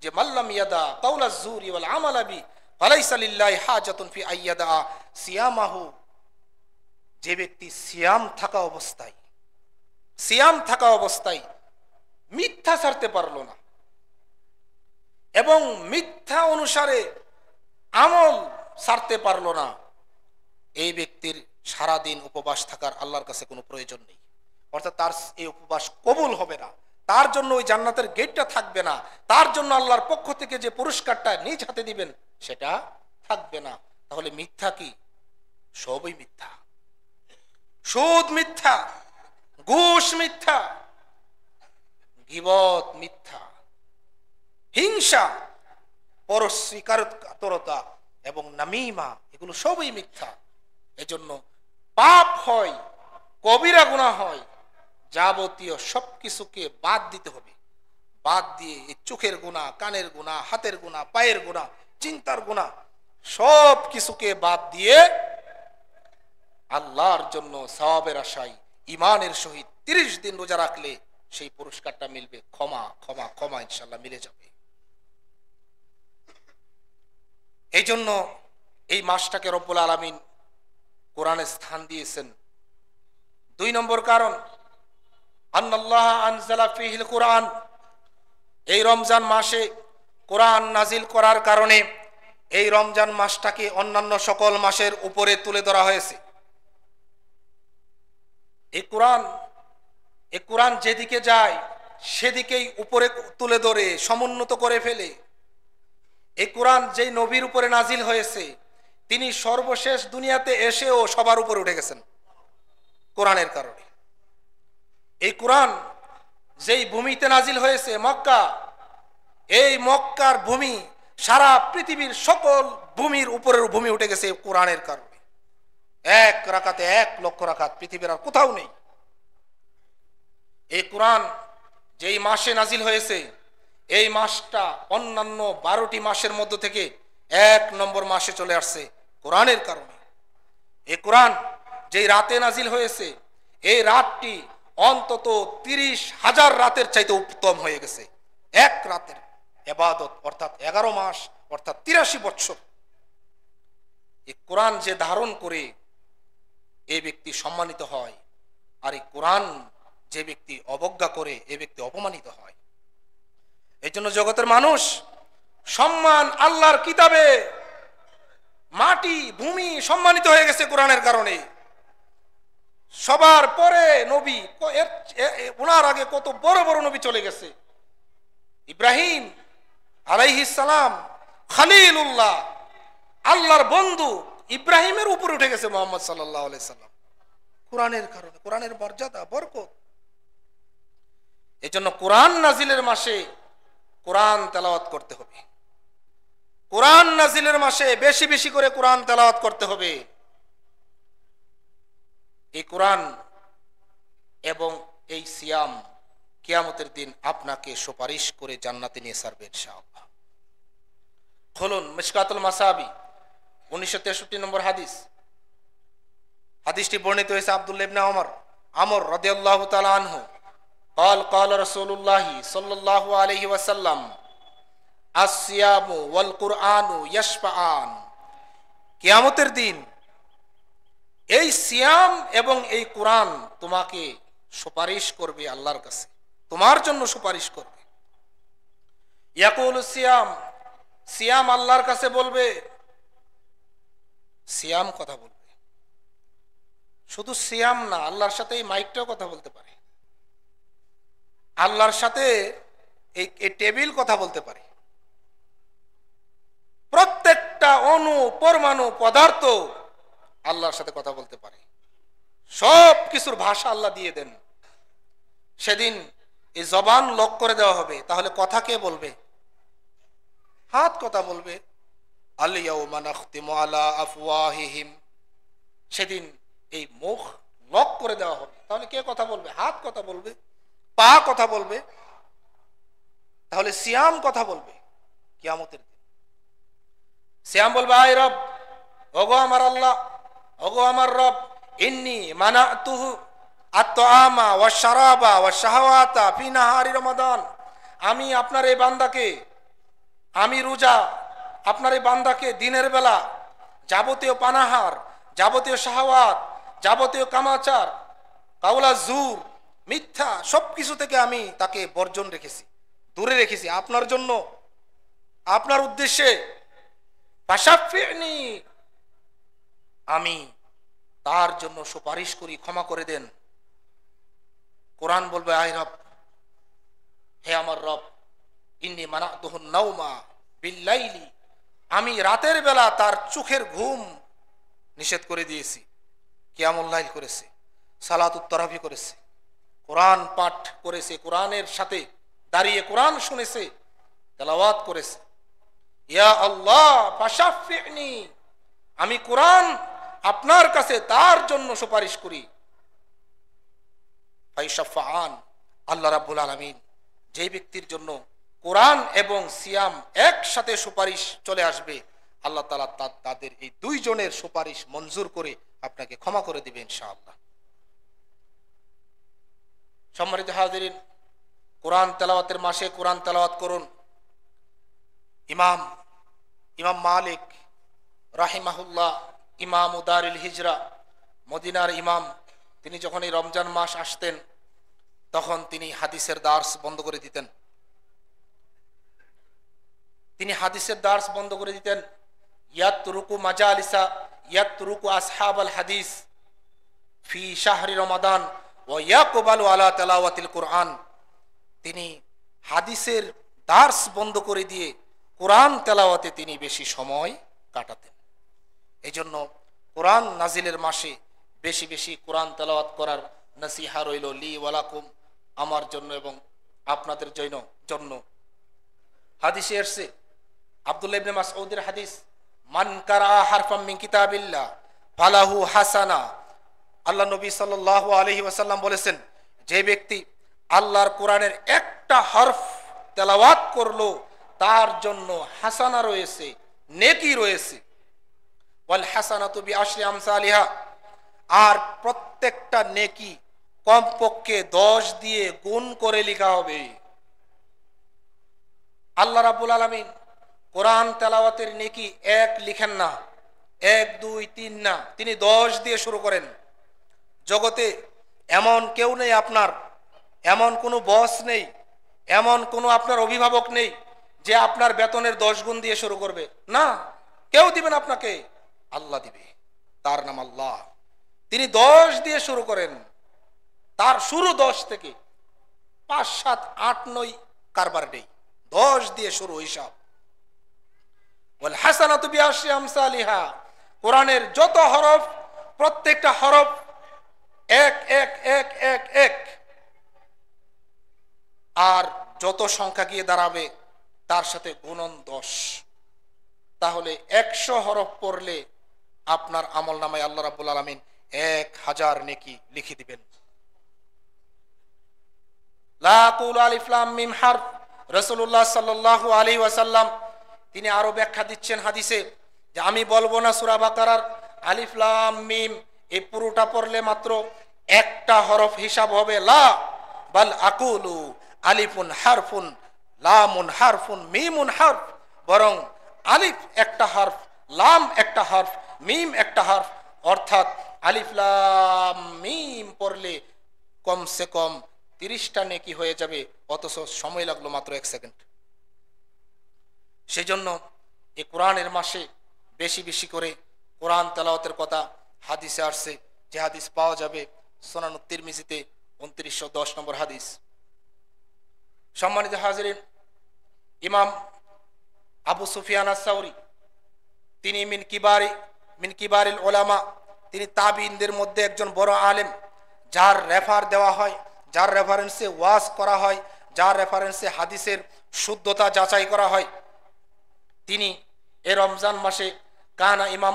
যে মাল্লাম ইয়াদা কাউলা যুরি ওয়াল আমালা বি ফালাইসা লিল্লাহি হাজাতুন ফি আইয়াদা সিয়ামাহু, যে ব্যক্তি সিয়াম থাকা অবস্থায় মিথ্যা ছাড়তে পারল না এবং মিথ্যা অনুসারে আমল ছাড়তে পারল না, এই ব্যক্তির সারাদিন উপবাস থাকার আল্লাহর কাছে কোনো প্রয়োজন নেই। অর্থাৎ তার এই উপবাস কবুল হবে না, তার জন্য ওই জান্নাতের গেটটা থাকবে না, তার জন্য আল্লাহর পক্ষ থেকে যে পুরস্কারটা নিজ হাতে দিবেন সেটা থাকবে না। তাহলে মিথ্যা কি? সবই মিথ্যা। সুদ মিথ্যা, ঘুষ মিথ্যা, গীবত মিথ্যা, হিংসা, পরস্বীকারতা এবং নামিমা, এগুলো সবই মিথ্যা। এজন্য পাপ হয়, কবিরা গুনাহ হয়, যাবতীয় সবকিছুকে বাদ দিতে হবে। বাদ দিয়ে এই চোখের গুনাহ, কানের গুনাহ, হাতের গুনাহ, পায়ের গুনাহ, চিন্তার গুনাহ, সব কিছুকে বাদ দিয়ে আল্লাহর জন্য সওয়াবের আশায় ঈমানের সহিত 30 দিন রোজা রাখলে সেই পুরস্কারটা মিলবে। ক্ষমা ক্ষমা ক্ষমা ইনশাআল্লাহ মিলে যাবে। এই জন্য এই মাসটাকে রব্বুল আলামিন কোরআনে স্থান দিয়েছেন। 2 নম্বর কারণ, আন্নাল্লাহ আনজালা ফিহিল কোরআন, এই রমজান মাসে কোরআন নাজিল করার কারণে এই রমজান মাসটাকে অন্যান্য সকল মাসের উপরে তুলে ধরা হয়েছে। এই কোরআন যেদিকে যায় সেদিকেই উপরে তুলে ধরে সমুন্নত করে ফেলে। এই কোরআন যেই নবীর উপরে নাজিল হয়েছে তিনি সর্বশেষ দুনিয়াতে এসেও সবার উপরে উঠে গেছেন কোরআনের কারণে। এই কোরআন যেই ভূমিতে নাজিল হয়েছে মক্কা, এই মক্কার ভূমি সারা পৃথিবীর সকল ভূমির উপরের ভূমি উঠে গেছে কোরআনের কারণে। 1 রাকাতে 1 লক্ষ রাকাত পৃথিবীর আর কোথাও নেই। এই কোরআন যেই মাসে নাজিল হয়েছে এই মাসটা অন্যান্য 12টি মাসের মধ্য থেকে 1 নম্বর মাসে চলে আসছে কোরআনের কারণে। এই কোরআন যেই রাতে নাজিল হয়েছে এই রাতটি অন্তত 30,000 রাতের চাইতে উত্তম হয়ে গেছে। 1 রাতের ইবাদত অর্থাৎ 11 মাস অর্থাৎ 83 বছর। এই কোরআন যে ধারণ করে এই ব্যক্তি সম্মানিত হয়, আর এই কোরআন যে ব্যক্তি অবজ্ঞা করে এই ব্যক্তি অপমানিত হয়। এই জন্য জগতের মানুষ সম্মান আল্লাহর কিতাবে, মাটি ভূমি সম্মানিত হয়ে গেছে কোরআনের কারণে। সবার পরে নবী, ওনার আগে কত বড় বড় নবী চলে গেছে। ইব্রাহিম আলাইহিস সালাম খলিলুল্লাহ, আল্লাহর বন্ধু, ইব্রাহিমের উপরে উঠে গেছে মুহাম্মদ সাল্লাল্লাহু আলাইহি সাল্লাম কোরআনের কারণে। কোরআনের মর্যাদা, বরকত। এজন্য কোরআন নাজিলের মাসে কোরআন তেলাওয়াত করতে হবে। কোরআন নাজিলের মাসে বেশি বেশি করে কোরআন তেলাওয়াত করতে হবে। এই কোরআন এবং এই সিয়াম কিয়ামতের দিন আপনাকে সুপারিশ করে জান্নাতে নিয়ে ছাড়বে ইনশাআল্লাহ। খুলুন মিশকাতুল মাসাবি 1963 নম্বর হাদিস। হাদিসটি বর্ণিত হয়েছে আব্দুল্লাহ ইবনে আমর রাদিয়াল্লাহু তাআলা আনহু قال قال رسول الله صلى الله عليه وسلم الصيام والقرآن يشفعان। কিয়ামতের দিন এই সিয়াম এবং এই কোরআন তোমাকে সুপারিশ করবে আল্লাহর কাছে, তোমার জন্য সুপারিশ করবে। ইয়াকুলু সিয়াম, সিয়াম আল্লাহর কাছে বলবে, সিয়াম কথা বলবে। শুধু সিয়াম না, আল্লাহর সাথে এই মাইকটাও কথা বলতে পারে, আল্লাহর সাথে এই টেবিল কথা বলতে পারে। প্রত্যেকটা অণু পরমাণু পদার্থ আল্লাহর সাথে কথা বলতে পারে। সব কিছুর ভাষা আল্লাহ দিয়ে দেন। সেদিন এই জবান লক করে দেওয়া হবে, তাহলে কথা কে বলবে? হাত কথা বলবে। আল ইয়াউমা নাখতিমু আলা আফওয়াহিহিম, সেদিন এই মুখ লক করে দেওয়া হবে, তাহলে কে কথা বলবে? হাত কথা বলবে, পা কথা বলবে। তাহলে সিয়াম কথা বলবে কিয়ামতের দিন। সিয়াম বলবে, আয় রব, ওগো আমার আল্লাহ, ওগো আমার রব, ইন্নী মানাতুহু আত-তাআমা ওয়াশ শারাবা ওয়াশ শাহাওয়াতা ফি নাহারি রমাদান। আমি আপনার এই বান্দাকে, আমি রোজা, আপনার এই বান্দাকে দিনের বেলা যাবতীয় পানাহার, যাবতীয় শাহাওয়াত, যাবতীয় কামাচার, কাউলা জুর, মিথ্যা সবকিছু থেকে আমি তাকে বর্জন রেখেছি, দূরে রেখেছি আপনার জন্য, আপনার উদ্দেশ্যে। ফাশাফিনি, আমি তার জন্য সুপারিশ করি, ক্ষমা করে দেন। কোরআন বলবে, আয় রব, হে আমার রব, ইন্নী মানাতুহুন নাওমা বিল্লাইলি, আমি রাতের বেলা তার চোখের ঘুম নিষেধ করে দিয়েছি। কিয়ামুল লাইল করেছে, সালাতুত তারাবি করেছে, কোরআন পাঠ করেছে, কোরআনের সাথে দাঁড়িয়ে কোরআন শুনেছে, তেলাওয়াত করেছে। ইয়া আল্লাহ ফাশাফিনি, আমি কোরআন আপনার কাছে তার জন্য সুপারিশ করি। ফাইশাফাআন, আল্লাহ রাব্বুল আলামিন যেই ব্যক্তির জন্য কোরআন এবং সিয়াম একসাথে সুপারিশ চলে আসবে, আল্লাহ তাআলা তাদের এই দুইজনের সুপারিশ মঞ্জুর করে আপনাকে ক্ষমা করে দিবেন ইনশাআল্লাহ। সম্মানিত হাজিরিন, কোরআন তেলাওয়াতের মাসে কোরআন তেলাওয়াত করুন। ইমাম মালিক রাহিমাহুল্লাহ, ইমাম দারুল হিজরা, মদিনার ইমাম, তিনি যখন এই রমজান মাস আসতেন তখন তিনি হাদিসের দার্স বন্ধ করে দিতেন। ইয়াতরুকু মাজালিসা ইয়াতরুকু আসহাবাল হাদিস ফি শাহরি রমাদান ওয়া ইয়াকবালু আলা তিলাওয়াতিল কুরআন। তিনি হাদিসের দার্স বন্ধ করে দিয়ে কোরআন তেলাওয়াতে তিনি বেশি সময় কাটাতেন। এই জন্য কোরআন নাজিলের মাসে বেশি বেশি কোরআন তেলাওয়াত করার নসিহা রইল লি ওয়ালাকুম, আমার জন্য এবং আপনাদের জন্য। হাদিসে এসেছে, আব্দুল্লাহ ইবনে মাসউদের হাদিস, মান কারা হারফাম মিন কিতাবিল্লাহ ফালাহু হাসানা। আল্লাহ নবী সাল্লাল্লাহু আলাইহি ওয়াসাল্লাম বলেছেন, যে ব্যক্তি আল্লাহর কোরআনের একটা হরফ তেলাওয়াত করলো তার জন্য হাসানা রয়েছে, নেকি রয়েছে। ওয়াল হাসানাতু বিআশরি আমসালিহা, আর প্রত্যেকটা নেকি কমপক্ষে 10 দিয়ে গুণ করে লেখা হবে। আল্লাহ রাব্বুল আলামিন কোরআন তেলাওয়াতের নেকি 1 লিখেন না, 1 2 3 না, তিনি 10 দিয়ে শুরু করেন। জগতে এমন কেউ নেই, আপনার এমন কোনো বস নেই, এমন কোনো আপনার অভিভাবক নেই যে আপনার বেতনের 10 গুণ দিয়ে শুরু করবে, না, কেউ দিবেন আপনাকে, আল্লাহ দিবে। তার নাম আল্লাহ, তিনি 10 দিয়ে শুরু করেন। তার শুরু 10 থেকে 5 7 8 9 কারবার নেই, 10 দিয়ে শুরু হিসাব। ওয়াল হাসানাতু বিআশরি আমসালিহা, কোরআনের যত হরফ প্রত্যেকটা হরফ 1 1 1 1 1, আর যত সংখ্যা গিয়ে দাঁড়াবে তার সাথে গুণন 10। তাহলে 100 হরফ পড়লে আপনার আমল নামায় আল্লাহ রাব্বুল আলামিন 1000 নেকি লিখে দিবেন। লা কুল আলিফ লাম মিম হারফ, রাসূলুল্লাহ সাল্লাল্লাহু আলাইহি ওয়াসাল্লাম তিনি আরো ব্যাখ্যা দিচ্ছেন হাদিসে, যে আমি বলবো না সূরা বাকারার আলিফ লাম মিম, এই পুরোটা পড়লে মাত্র একটা হরফ হিসাব হবে, লা বাল আকুলু আলিফুন হারফুন লামুন হারফুন মিমুন হারফ, বরং আলিফ একটা হরফ, লাম একটা হরফ, মিম একটা হরফ, অর্থাৎ আলিফ লাম মিম পড়লে কমসে কম 30টা নেকি হয়ে যাবে, অথচ সময় লাগলো মাত্র 1 সেকেন্ড। সেজন্য এই কোরআনের মাসে বেশি বেশি করে কোরআন তেলাওয়াতের কথা হাদিসে আসছে, যে হাদিস পাওয়া যাবে সুনানুত তিরমিজিতে 2910 নম্বর হাদিস। সম্মানিত হাজিরিন, ইমাম আবু সুফিয়ান আস-সাউরি তিনি মিন কিবারিল উলামা, তিনি তাবিঈনদের মধ্যে একজন বড় আলেম, যার রেফার দেওয়া হয়, যার রেফারেন্সে ওয়াজ করা হয়, যার রেফারেন্সে হাদিসের শুদ্ধতা যাচাই করা হয়। তিনি এই রমজান মাসে কানা ইমাম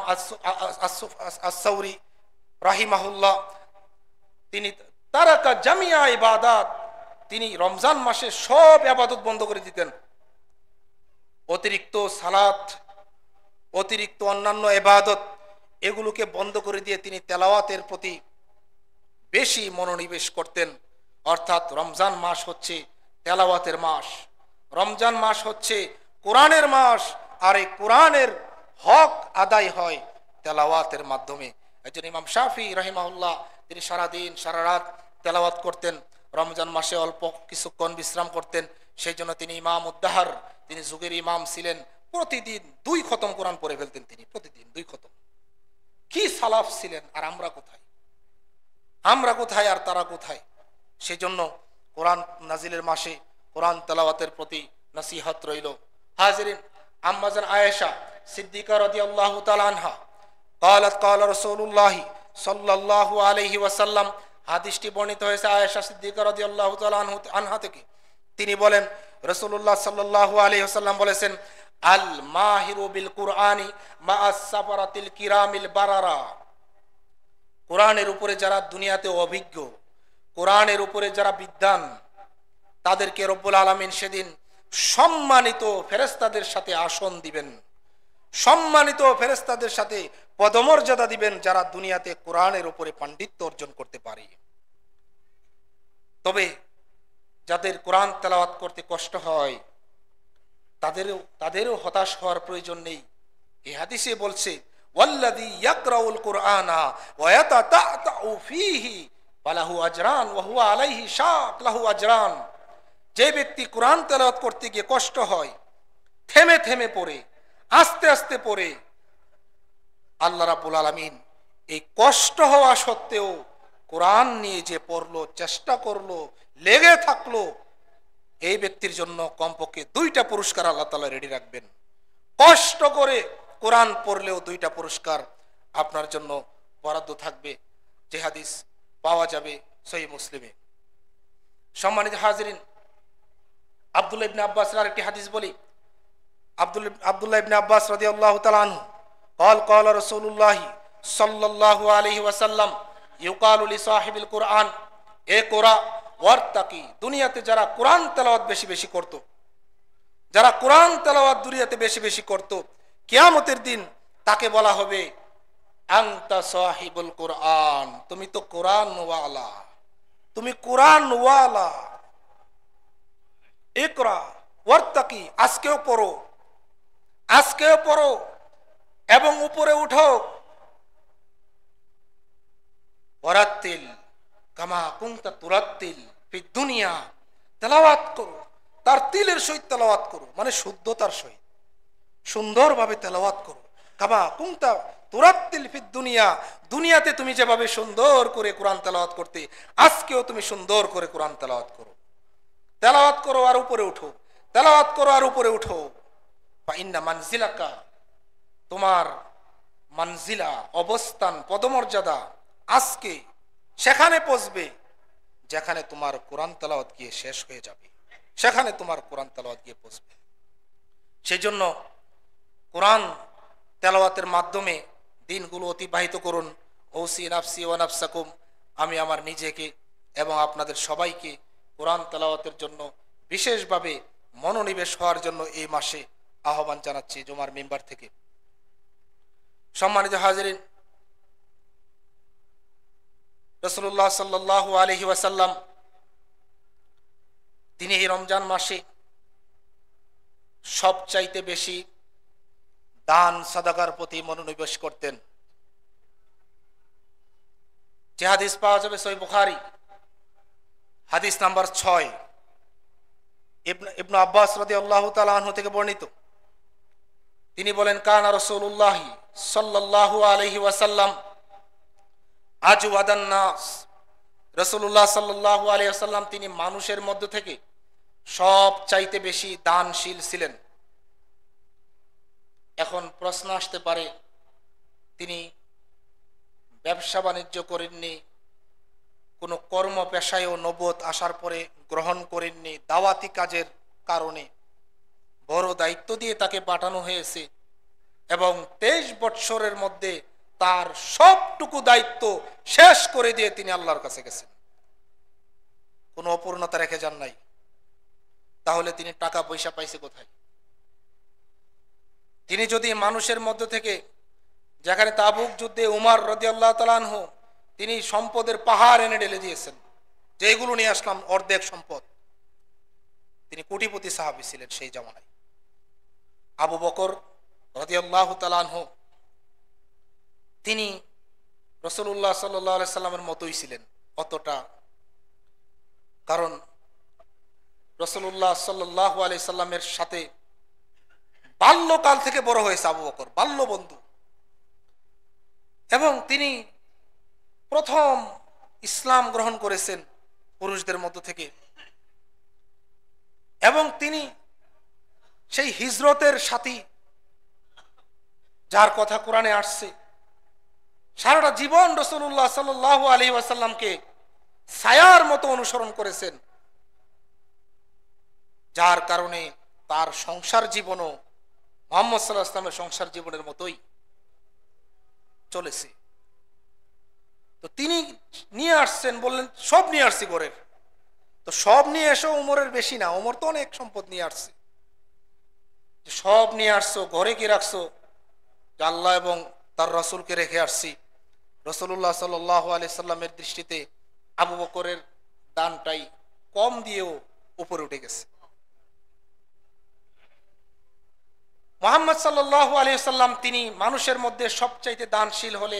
আস-সাউরি রাহিমাহুল্লাহ, তিনি তারাকা জামিয়া ইবাদাত, তিনি রমজান মাসে সব ইবাদত বন্ধ করে দিতেন। অতিরিক্ত সালাত, অতিরিক্ত অন্যান্য ইবাদত, এগুলোকে বন্ধ করে দিয়ে তিনি তেলাওয়াতের প্রতি বেশি মনোনিবেশ করতেন। অর্থাৎ রমজান মাস হচ্ছে তেলাওয়াতের মাস, রমজান মাস হচ্ছে কোরআনের মাস, আর এই কোরআনের হক আদায় হয় তেলাওয়াতের মাধ্যমে। একজন ইমাম শাফি রাহিমাহুল্লাহ, তিনি সারাদিন সারা রাত তেলাওয়াত করতেন, রমজান মাসে অল্প কিছুক্ষণ বিশ্রাম করতেন। সেই জন্য তিনি ইমাম উদ্দাহার, তিনি যুগের ইমাম ছিলেন। প্রতিদিন 2 খতম কোরআন পড়ে ফেলতেন তিনি, প্রতিদিন 2 খতম। কি সালাফ ছিলেন! আর আমরা কোথায় আর তারা কোথায়? সেই জন্য কোরআন নাজিলের মাসে কোরআন তেলাওয়াতের প্রতি নসিহত রইল। হাজিরিন, আম্মাজান আয়েশা সিদ্দিকা রাদিয়াল্লাহু তাআলা আনহা قالت قال رسول الله صلى الله عليه وسلم, হাদিসটি বর্ণিত হয়েছে আয়েশা সিদ্দিকা রাদিয়াল্লাহু তাআলা আনহা থেকে। তিনি বলেন, রাসূলুল্লাহ সাল্লাল্লাহু আলাইহি ওয়াসাল্লাম বলেছেন, আল মাহিরু বিল কুরআনি মা'আস সাফারাতিল কিরামিল বারারা, কোরআনের উপরে যারা দুনিয়াতে অভিজ্ঞ, কোরআনের উপরে যারা বিদ্বান, তাদেরকে রব্বুল আলামিন সেদিন সম্মানিত ফেরেশতাদের সাথে আসন দিবেন, সম্মানিত ফেরেশতাদের সাথে পদমর্যাদা দিবেন, যারা দুনিয়াতে কোরআনের উপরে পাণ্ডিত্য অর্জন করতে পারে। তবে যাদের কোরআন তেলাওয়াত করতে কষ্ট হয়, তাদেরও হতাশ হওয়ার প্রয়োজন নেই। এই হাদিসে বলছে, ওয়াল্লাযী ইয়াকরাউল কুরআনা ওয়া ইয়াতাতাউ ফীহি ফালাহু আজরান ওয়া হুয়া আলাইহি শাক লাহু আজরান। যে ব্যক্তি কোরআন তেলাওয়াত করতে গিয়ে কষ্ট হয়, থেমে থেমে পড়ে, আস্তে আস্তে পড়ে, আল্লাহ রাব্বুল আলামিন এই কষ্ট হওয়া সত্ত্বেও কোরআন নিয়ে যে পড়লো, চেষ্টা করলো, লেগে থাকলো, এই ব্যক্তির জন্য কমপক্ষে 2টা পুরস্কার আল্লাহ তাআলা রেডি রাখবেন। কষ্ট করে কোরআন পড়লেও 2টা পুরস্কার আপনার জন্য বরাদ্দ থাকবে, যে হাদিস পাওয়া যাবে সহিহ মুসলিমে। সম্মানিত হাজিরিন, আব্দুল্লাহ ইবনে আব্বাসের আরেকটি হাদিস বলি। আব্দুল্লাহ ইবনে আব্বাস রাদিয়াল্লাহু তাআলা আনহু قال قال رسول الله صلى الله عليه وسلم يقال لصاحب القرآن اقرأ وارتقي। দুনিয়াতে যারা কোরআন তেলাওয়াত বেশি বেশি করত, যারা কোরআন তেলাওয়াত দুনিয়াতে বেশি বেশি করত, কিয়ামতের দিন তাকে বলা হবে, আনতা সাহিবুল কোরআন, তুমি তো কোরআন ওয়ালা, তুমি কোরআন ওয়ালা। ইকরা ওয়ারতাকি, আজকেও পড়ো, আজকেও পড়ো এবং উপরে উঠো। ওয়ারাতিল কামা কুনতা তুরাতিল ফি দুনিয়া, তেলাওয়াত করো, তার তিলের সহিত তেলাওয়াত করো, মানে শুদ্ধতার সহিত সুন্দরভাবে তেলাওয়াত করো। কামা কুনতা তুরাতিল ফি দুনিয়া, দুনিয়াতে তুমি যেভাবে সুন্দর করে কোরআন তেলাওয়াত করতে, আজকেও তুমি সুন্দর করে কোরআন তেলাওয়াত করো। তেলাওয়াত করো আর উপরে উঠো, তেলাওয়াত করো আর উপরে উঠো। ফা ইন্না মানজিলাকা, তোমার মানজিলা, অবস্থান, পদমর্যাদা আজকে সেখানে পৌঁছবে যেখানে তোমার কোরআন তেলাওয়াত গিয়ে শেষ হয়ে যাবে, সেখানে তোমার কোরআন তেলাওয়াত গিয়ে পৌঁছবে। সেই জন্য কোরআন তেলাওয়াতের মাধ্যমে দিনগুলো অতিবাহিত করুন। ওসি নাফসি ওয়া নাফসাকুম, আমি আমার নিজেকে এবং আপনাদের সবাইকে কোরআন তেলাওয়াতের জন্য বিশেষভাবে মনোনিবেশ হওয়ার জন্য এই মাসে আহ্বান জানাচ্ছি জুমার মিম্বার থেকে। সম্মানিত হাজিরিন, রাসূলুল্লাহ সাল্লাল্লাহু আলাইহি ওয়াসাল্লাম তিনি এই রমজান মাসে সবচাইতে বেশি দান সাদাকার প্রতি মনোনিবেশ করতেন। যে হাদিস পাওয়া যাবে সহিহ বুখারী হাদিস নাম্বার 6, ইবনে আব্বাস রাদিয়াল্লাহু তাআলা আনহু থেকে বর্ণিত। তিনি বলেন, কানা রাসূলুল্লাহ সাল্লাল্লাহু আলাইহি ওয়াসাল্লাম আজওয়াদান নাস, রাসূলুল্লাহ সাল্লাল্লাহু আলাইহি ওয়াসাল্লাম তিনি মানুষের মধ্য থেকে সব চাইতে বেশি দানশীল ছিলেন। এখন প্রশ্ন আসতে পারে, তিনি ব্যবসা বাণিজ্য করেননি, কোনো কর্ম পেশায়ও নবুয়ত আসার পরে গ্রহণ করেননি, দাওয়াতি কাজের কারণে বড় দায়িত্ব দিয়ে তাকে পাঠানো হয়েছে এবং 23 বৎসরের মধ্যে তার সবটুকু দায়িত্ব শেষ করে দিয়ে তিনি আল্লাহর কাছে গেছেন, কোনো অপূর্ণতা রেখে যান নাই। তাহলে তিনি টাকা পয়সা পাইছে কোথায়? তিনি যদি মানুষের মধ্য থেকে, যেখানে তাবুক যুদ্ধে উমর রাদিয়াল্লাহু তাআলা আনহু তিনি সম্পদের পাহাড় এনে ঢেলে দিয়েছেন, যে এগুলো নিয়ে আসলাম অর্ধেক সম্পদ, তিনি কোটিপতি সাহাবী ছিলেন সেই জামানায়। আবু বকর রাদিয়াল্লাহু তাআলা আনহু তিনি রাসূলুল্লাহ সাল্লাল্লাহু আলাইহি সাল্লামের মতোই ছিলেন অতটা, কারণ রাসূলুল্লাহ সাল্লাল্লাহু আলাইহি সাল্লামের সাথে বাল্যকাল থেকে বড় হয়েছে আবু বকর, বাল্য বন্ধু, এবং তিনি প্রথম ইসলাম গ্রহণ করেছেন পুরুষদের মধ্য থেকে। এবং তিনি সেই হিজরতের সাথী যার কথা কোরআনে আসছে, সারাটা জীবন রাসূলুল্লাহ সাল্লাল্লাহু আলাইহি ওয়াসাল্লামকে ছায়ার মতো অনুসরণ করেছেন, যার কারণে তার সংসার জীবনও মুহাম্মদ সাল্লাল্লাহু আলাইহি ওয়াসাল্লামের সংসার জীবনের মতোই চলেছে। তো তিনি নিয়ে আসছেন, বললেন সব নিয়ে আসছি ঘরের। তো সব নিয়ে এসো উমরের বেশি না, উমর তো অনেক সম্পদ নিয়ে আসছে। সব নিয়ে আসছো, ঘরে কি রাখছো? আল্লাহ এবং তার রাসূলকে রেখে আসছি। রাসূলুল্লাহ সাল্লাল্লাহু আলাইহি সাল্লামের দৃষ্টিতে আবু বকরের দানটাই কম দিয়েও উপরে উঠে গেছে। মুহাম্মদ সাল্লাল্লাহু আলাইহি সাল্লাম তিনি মানুষের মধ্যে সবচাইতে দানশীল হলে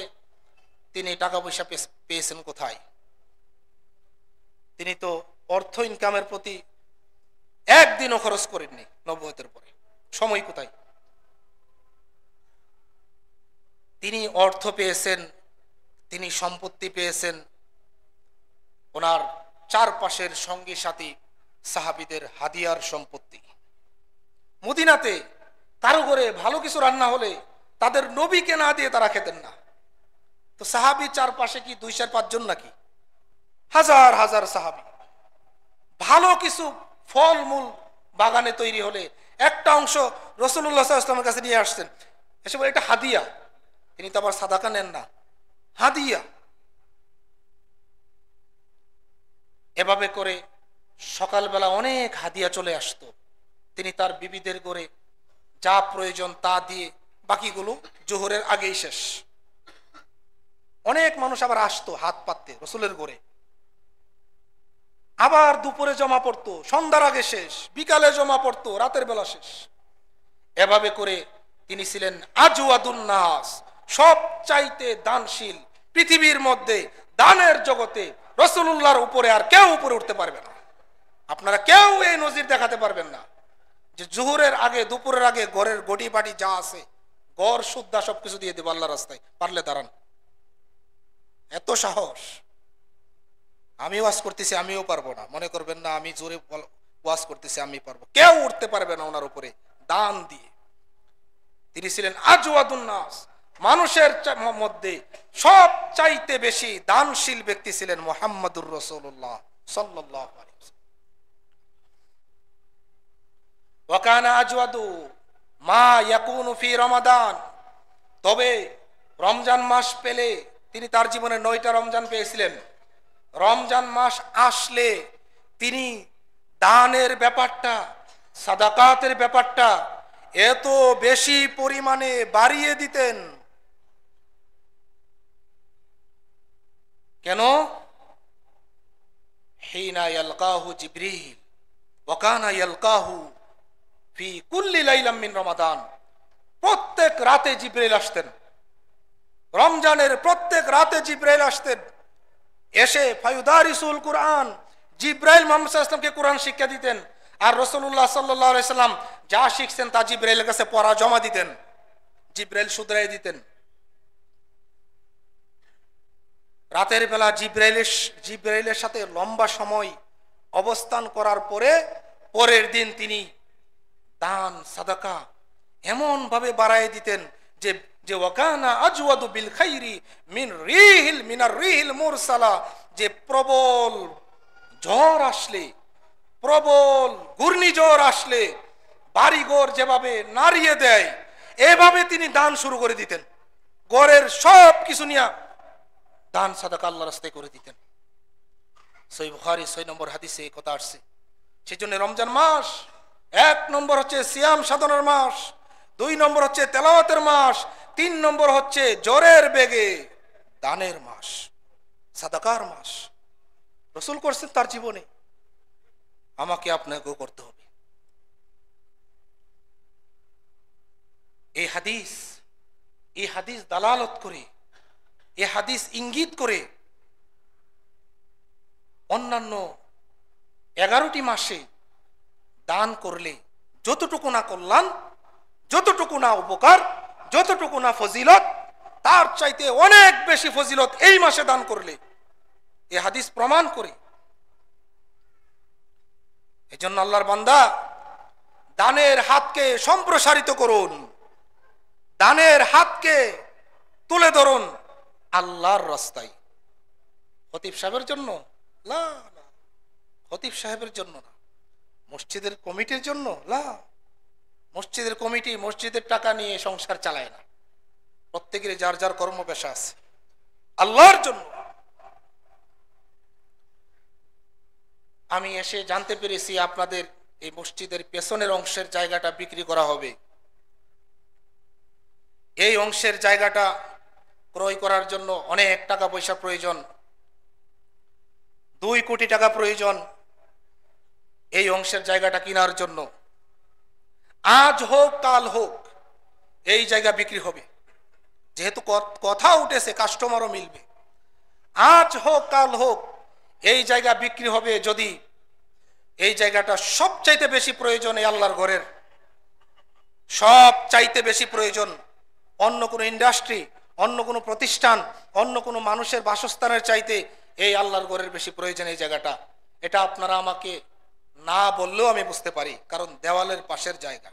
তিনি টাকা পয়সা পেয়েছেন কোথায়? তিনি তো অর্থ ইনকামের প্রতি একদিনও খরচ করেননি নবুয়তের পরে। সময় কোথায়? তিনি অর্থ পেয়েছেন, তিনি সম্পত্তি পেয়েছেন ওনার চারপাশের সঙ্গী সাথী সাহাবীদের হাদিয়ার সম্পত্তি। মদিনাতে কারো ঘরে ভালো কিছু রান্না হলে তাদের নবীকে না দিয়ে তারা খেতেন না। তো সাহাবী চারপাশে কি 2-4-5 জন নাকি? হাজার হাজার সাহাবী। ভালো কিছু ফলমূল বাগানে তৈরি হলে একটা অংশ রাসূলুল্লাহ সাল্লাল্লাহু আলাইহি ওয়াসাল্লামের কাছে নিয়ে আসতেন, এসে বলে এটা হাদিয়া। তিনি তো আবার সাদাকা নেন না, হাদিয়া। এভাবে করে সকালবেলা অনেক হাদিয়া চলে আসতো। তিনি তার বিবিদের ঘরে যা প্রয়োজন তা দিয়ে বাকিগুলো জোহরের আগেই শেষ। অনেক মানুষ আবার আসতো হাত পাততে রসুলের ঘরে, আবার দুপুরে জমা পড়তো, সন্ধ্যার আগে শেষ, বিকালে জমা পড়তো, রাতের বেলা শেষ। এভাবে করে তিনি ছিলেন আজওয়াদুন নাস, সবচাইতে দানশীল। পৃথিবীর মধ্যে দানের জগতে রাসূলুল্লাহর উপরে আর কেউ উপরে উঠতে পারবে না। আপনারা কেউ এই নজির দেখাতে পারবেন না যে জোহরের আগে দুপুরের আগে ঘরের গড়ি বাড়ি যা আছে ঘর সুদ্ধা সবকিছু দিয়ে দেব আল্লাহর রাস্তায়, পারলে দাঁড়ান। এত সাহস! আমি ওয়াজ করতেছি, আমিও পারবো না, মনে করবেন না আমি জোরে ওয়াজ করতেছি আমি পারবো। কেউ উঠতে পারবে না ওনার উপরে দান দিয়ে। তিনি ছিলেন আজওয়াদুন নাস, মানুষের মধ্যে সব চাইতে বেশি দানশীল ব্যক্তি ছিলেন মুহাম্মদুর রাসূলুল্লাহ সাল্লাল্লাহু আলাইহি ওয়াসাল্লাম। ওয়া কানা আজওয়াদু মা ইয়াকুনু ফি রমাদান। তবে রমজান মাস পেলে, তিনি তার জীবনে 9টা রমজান পেয়েছিলেন। রমজান মাস আসলে তিনি দানের ব্যাপারটা, সাদাকাতের ব্যাপারটা এত বেশি পরিমাণে বাড়িয়ে দিতেন। কেন? হিনা ইয়ালকাহু জিবরিল ওয়া কানা ইয়ালকাহু ফি কুল্লি লাইলাম মিন রমাদান। প্রত্যেক রাতে জিবরাইল আসতেন, রমজানের প্রত্যেক রাতে জিবরাইল আসতেন, এসে ফায়ুদারিসুল কুরআন, জিবরাইল মুহাম্মদ সাল্লাল্লাহু আলাইহি ওয়াসাল্লামকে কুরআন শিক্ষা দিতেন। আর রাসূলুল্লাহ সাল্লাল্লাহু আলাইহি ওয়াসাল্লাম যা শিখছেন তা জিবরাইলের কাছে পড়া জমা দিতেন, জিবরাইল শুধরাই দিতেন। রাতের বেলা জিবরাইলের সাথে লম্বা সময় অবস্থান করার পরে পরের দিন তিনি দান সাদাকা এমন ভাবে বাড়ায় দিতেন যে যে ওয়াকানা আজওয়াদু বিল খাইরি মিনার রিহিল মুরসালা। যে প্রবল ঝড় আসলে, প্রবল ঘূর্ণিঝড় আসলে বাড়িঘর যেভাবে নাড়িয়ে দেয়, এভাবে তিনি দান শুরু করে দিতেন। ঘরের সব কিছু নিয়ে দান সাদাকা আল্লাহর রাস্তায় করে দিতেন। সহিহ বুখারী 6 নম্বর হাদিসে এই কথা আসছে। সেজন্য রমজান মাস 1 নম্বর হচ্ছে সিয়াম সাধনার মাস, 2 নম্বর হচ্ছে তেলাওয়াতের মাস, 3 নম্বর হচ্ছে জ্বরের বেগে দানের মাস, সাদাকার মাস। রাসূল করছেন তার জীবনে, আমাকে আপনাকেও করতে হবে। এই হাদিস দালালত করে, এই হাদিস ইঙ্গিত করে অন্যান্য 11টি মাসে দান করলে যতটুকু না কল্যাণ, যতটুকু না উপকার, যতটুকু না ফজিলত, তার চাইতে অনেক বেশি ফজিলত এই মাসে দান করলে। এই হাদিস প্রমাণ করে এজন্য আল্লাহর বান্দা, দানের হাতকে সম্প্রসারিত করুন, দানের হাতকে তুলে ধরুন আল্লাহর রাস্তায়। খতিব সাহেবের জন্য না, খতিব সাহেবের জন্য না, মসজিদের কমিটির জন্য না। মসজিদের কমিটি মসজিদের টাকা নিয়ে সংসার চালায় না, প্রত্যেকের যার যার কর্মপেশা আছে, আল্লাহর জন্য। আমি এসে জানতে পেরেছি আপনাদের এই মসজিদের পেছনের অংশের জায়গাটা বিক্রি করা হবে। এই অংশের জায়গাটা ক্রয় করার জন্য অনেক টাকা পয়সা প্রয়োজন, 2 কোটি টাকা প্রয়োজন এই অংশের জায়গাটা কেনার জন্য। আজ হোক কাল হোক এই জায়গা বিক্রি হবে, যেহেতু কথা উঠেছে কাস্টমারও মিলবে। আজ হোক কাল হোক এই জায়গা বিক্রি হবে। যদি এই জায়গাটা সবচাইতে বেশি প্রয়োজন এই আল্লাহর ঘরের, সব চাইতে বেশি প্রয়োজন, অন্য কোনো ইন্ডাস্ট্রি, অন্য কোনো প্রতিষ্ঠান, অন্য কোনো মানুষের বাসস্থানের চাইতে এই আল্লাহর ঘরের বেশি প্রয়োজন এই জায়গাটা। এটা আপনারা আমাকে না বললেও আমি বুঝতে পারি, কারণ দেওয়ালের পাশের জায়গা।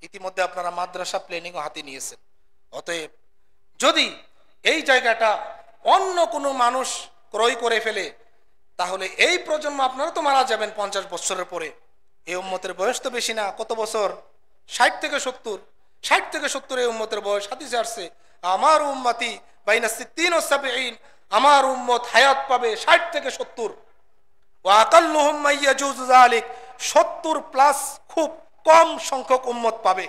ইতিমধ্যে আপনারা মাদ্রাসা প্ল্যানিংও হাতে নিয়েছেন। অতএব যদি এই জায়গাটা অন্য কোনো মানুষ ক্রয় করে ফেলে, তাহলে এই প্রজন্ম, আপনারা তো মারা যাবেন 50 বছরের পরে। এই উম্মতের বয়স তো বেশি না, কত বছর? 60 থেকে 70। 60 থেকে 70 এই উম্মতের বয়স। হাদিসে আসছে আমার উম্মতি বাইনা 60 ও 70, আমার উম্মত হায়াত পাবে 60 থেকে 70। ওয়া আকাল্লুহুম মাইয়াজুজু যালিক, 70 প্লাস খুব কম সংখ্যক উম্মত পাবে।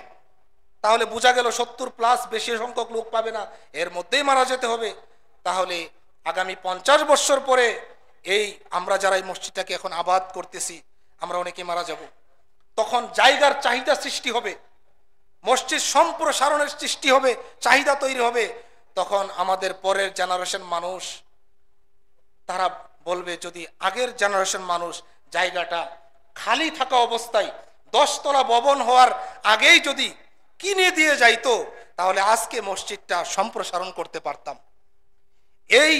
তাহলে বোঝা গেল 70 প্লাস বেশি সংখ্যক লোক পাবে না, এর মধ্যেই মারা যেতে হবে। তাহলে আগামী 50 বছর পরে এই আমরা যারা এই মসজিদটাকে এখন আবাদ করতেছি, আমরা অনেকে মারা যাব। তখন জায়গার চাহিদা সৃষ্টি হবে, মসজিদ সম্প্রসারণের সৃষ্টি হবে, চাহিদা তৈরি হবে। তখন আমাদের পরের জেনারেশন মানুষ তারা বলবে, যদি আগের জেনারেশন মানুষ জায়গাটা খালি থাকা অবস্থায় 10 তলা ভবন হওয়ার আগেই যদি কিনে দিয়ে যাইতো, তাহলে আজকে মসজিদটা সম্প্রসারণ করতে পারতাম। এই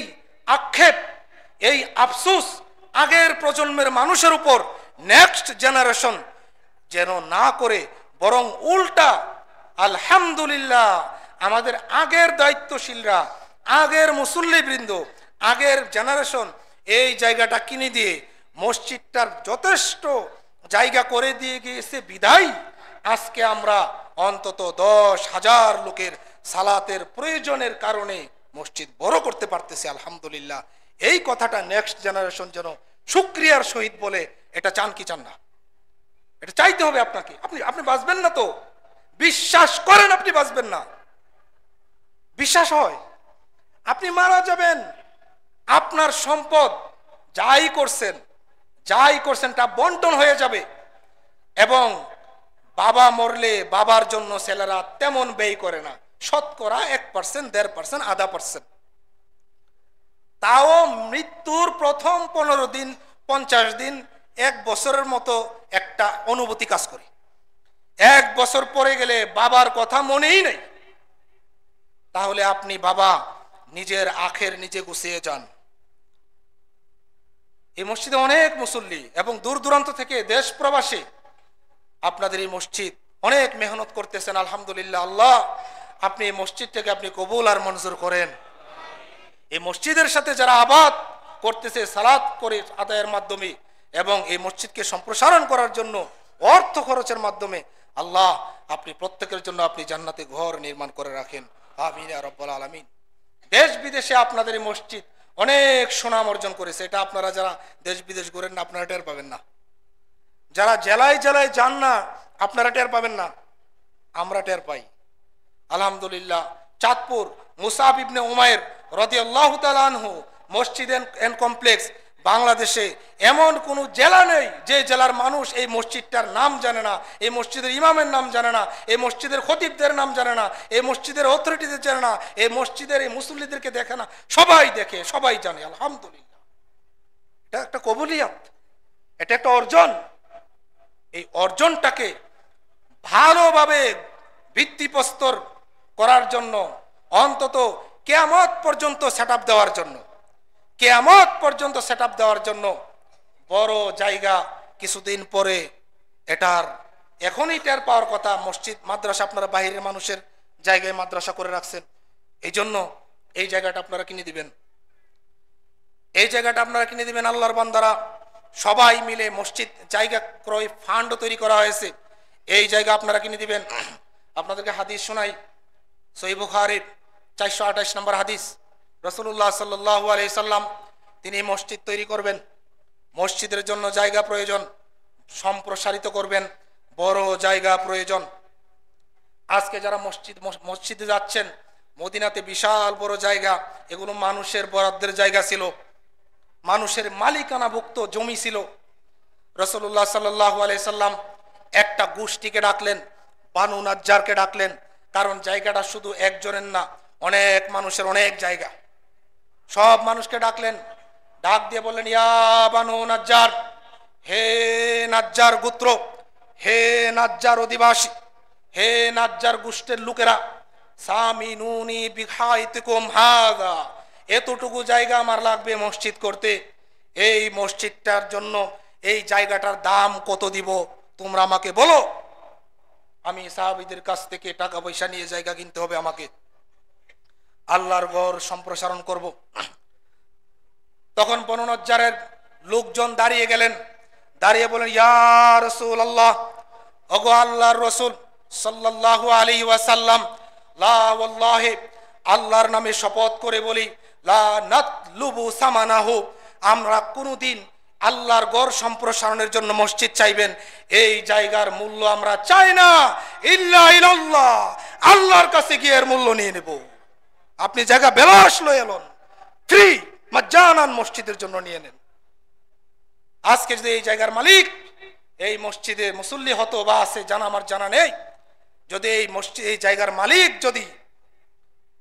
আক্ষেপ, এই আফসোস আগের প্রজন্মের মানুষের উপর নেক্সট জেনারেশন যেন না করে, বরং উল্টা আলহামদুলিল্লাহ আমাদের আগের দায়িত্বশীলরা, আগের মুসল্লিবৃন্দ, আগের জেনারেশন এই জায়গাটা কিনে দিয়ে মসজিদটার যথেষ্ট জায়গা করে দিয়ে গিয়েছে বিদায় আজকে আমরা অন্তত 10,000 লোকের সালাতের প্রয়োজনের কারণে মসজিদ বড় করতে পারতেছি। আলহামদুলিল্লাহ। এই কথাটা নেক্সট জেনারেশন যেন শুকরিয়ার সহিত বলে। এটা চান কি চান না? এটা চাইতে হবে আপনাকে। আপনি বাঁচবেন না তো, বিশ্বাস করেন আপনি বাঁচবেন না, বিশ্বাস হয় আপনি মারা যাবেন, আপনার সম্পদ যাই করছেন তা বন্টন হয়ে যাবে। এবং বাবা মরলে বাবার জন্য ছেলেরা তেমন ব্যয় করে না, শতকরা 1%, 1.5%, 0.5%। তাও মৃত্যুর প্রথম 15 দিন, 50 দিন, 1 বছরের মতো একটা অনুভূতি কাজ করে। 1 বছর পরে গেলে বাবার কথা মনেই নেই। তাহলে আপনি বাবা নিজের আখের নিজে গুছিয়ে যান। এই মসজিদে অনেক মুসল্লি এবং দূর দূরান্ত থেকে দেশ প্রবাসী আপনাদের এই মসজিদ অনেক মেহনত করতেছেন। আলহামদুলিল্লাহ। আল্লাহ আপনি এই মসজিদটাকে আপনি কবুল আর মঞ্জুর করেন। এই মসজিদের সাথে যারা আবাদ করতেছে সালাত করে আদায়ের মাধ্যমে এবং এই মসজিদকে সম্প্রসারণ করার জন্য অর্থ খরচের মাধ্যমে, আল্লাহ আপনি প্রত্যেকের জন্য আপনি জান্নাতে ঘর নির্মাণ করে রাখেন। আমিন ইয়া রাব্বাল আলামিন। দেশ বিদেশে আপনাদের এই মসজিদ অনেক সুনাম অর্জন করেছে। এটা আপনারা যারা দেশ বিদেশ ঘুরেন না, আপনারা টের পাবেন না। যারা জেলায় জেলায় যান না, আপনারা টের পাবেন না, আমরা টের পাই। আলহামদুলিল্লাহ। চাঁদপুর মুসাব ইবনে উমাইর রাদিয়াল্লাহু তাআলা আনহু মসজিদ এন্ড কমপ্লেক্স, বাংলাদেশে এমন কোন জেলা নেই যে জেলার মানুষ এই মসজিদটার নাম জানে না, এই মসজিদের ইমামের নাম জানে না, এই মসজিদের খতিবদের নাম জানে না, এই মসজিদের অথরিটিদের জানে না, এই মসজিদের এই মুসল্লিদেরকে দেখে না। সবাই দেখে, সবাই জানে। আলহামদুলিল্লাহ। এটা একটা কবুলিয়াত, এটা একটা অর্জন। এই অর্জনটাকে ভালোভাবে ভিত্তিপ্রস্তর করার জন্য, অন্তত কিয়ামত পর্যন্ত সেটআপ দেওয়ার জন্য, কিয়ামত পর্যন্ত সেটআপ দেওয়ার জন্য বড় জায়গা কিছুদিন পরে এটার এখনই টের পাওয়ার কথা। মসজিদ মাদ্রাসা আপনারা বাইরের মানুষের জায়গায় মাদ্রাসা করে রাখছেন, এই জন্য এই জায়গাটা আপনারা কিনে দিবেন, এই জায়গাটা আপনারা কিনে দিবেন। আল্লাহর বান্দারা সবাই মিলে মসজিদ জায়গা ক্রয় ফান্ড তৈরি করা হয়েছে, এই জায়গা আপনারা কিনে দিবেন। আপনাদেরকে হাদিস শোনাই, সহিহ বুখারীর 428 নম্বর হাদিস। রাসূলুল্লাহ সাল্লাল্লাহু আলাইহি সাল্লাম তিনি মসজিদ তৈরি করবেন, মসজিদের জন্য জায়গা প্রয়োজন, সম্প্রসারিত করবেন, বড় জায়গা প্রয়োজন। আজকে যারা মসজিদে যাচ্ছেন, মদিনাতে বিশাল বড় জায়গা, এগুলো মানুষের বরাদ্দের জায়গা ছিল, মানুষের মালিকানাভুক্ত জমি ছিল। রাসূলুল্লাহ সাল্লাল্লাহু আলাইহি সাল্লাম একটা গোষ্ঠীকে ডাকলেন, বানু নাজ্জারকে ডাকলেন, কারণ জায়গাটা শুধু একজনের না, অনেক মানুষের অনেক জায়গা। সব মানুষকে ডাকলেন, ডাক দিয়ে বললেন, ইয়া বানু নাজ্জার, হে নাজ্জার গোত্র, হে নাজ্জার অধিবাসী, হে নাজ্জার গোষ্ঠীর লোকেরা, সামিনুনি বিহাইতিকুম হাযা, এতটুকু জায়গা আমার লাগবে মসজিদ করতে, এই মসজিদটার জন্য এই জায়গাটার দাম কত দিব তোমরা আমাকে বলো, আমি সাহাবীদের কাছ থেকে টাকা পয়সা নিয়ে জায়গা কিনতে হবে আমাকে, আল্লাহর ঘর সম্প্রসারণ করব। তখন বনু নজ্জারের লোকজন দাঁড়িয়ে গেলেন, দাঁড়িয়ে বলেন, ইয়া রাসূলুল্লাহ, ওগো আল্লাহর রাসূল সাল্লাল্লাহু আলাইহি ওয়াসাল্লাম, লা ওয়াল্লাহি, আল্লাহর নামে শপথ করে বলি, লা নাতলুবু সামানাহু, আমরা কোনোদিন আল্লাহর ঘর সম্প্রসারণের জন্য মসজিদ চাইবেন এই জায়গার মূল্য আমরা চাই না, ইল্লা ইল্লাল্লাহ, আল্লাহর কাছে গিয়ে এর মূল্য নিয়ে নেব। আপনি জায়গা বেলাস লয়ে এলেন, ফ্রি মাজ্জানান মসজিদের জন্য নিয়ে নেন। আজকে যদি এই জায়গার মালিক এই মসজিদে মুসল্লি হতো বা আছে জানা আমার জানা নেই, যদি এই মসজিদ এই জায়গার মালিক যদি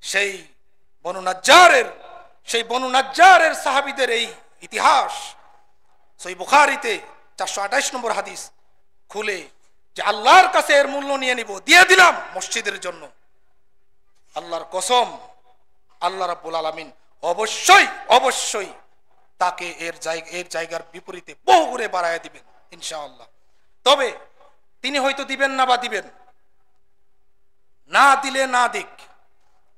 সেই বনু নাজ্জারের সাহাবীদের এই ইতিহাস সহিহ বুখারীতে 428 নম্বর হাদিস খুলে যে আল্লাহর কাছে এর মূল্য নিয়ে নিব, দিয়ে দিলাম মসজিদের জন্য, আল্লাহর কসম আল্লাহ রাব্বুল আলামিন অবশ্যই অবশ্যই তাকে এর জায়গার বিপরীতে বহু গুণে বাড়ায় দিবেন ইনশাআল্লাহ। তবে তিনি হয়তো দিবেন না বা দিবেন না, দিলে না দিক,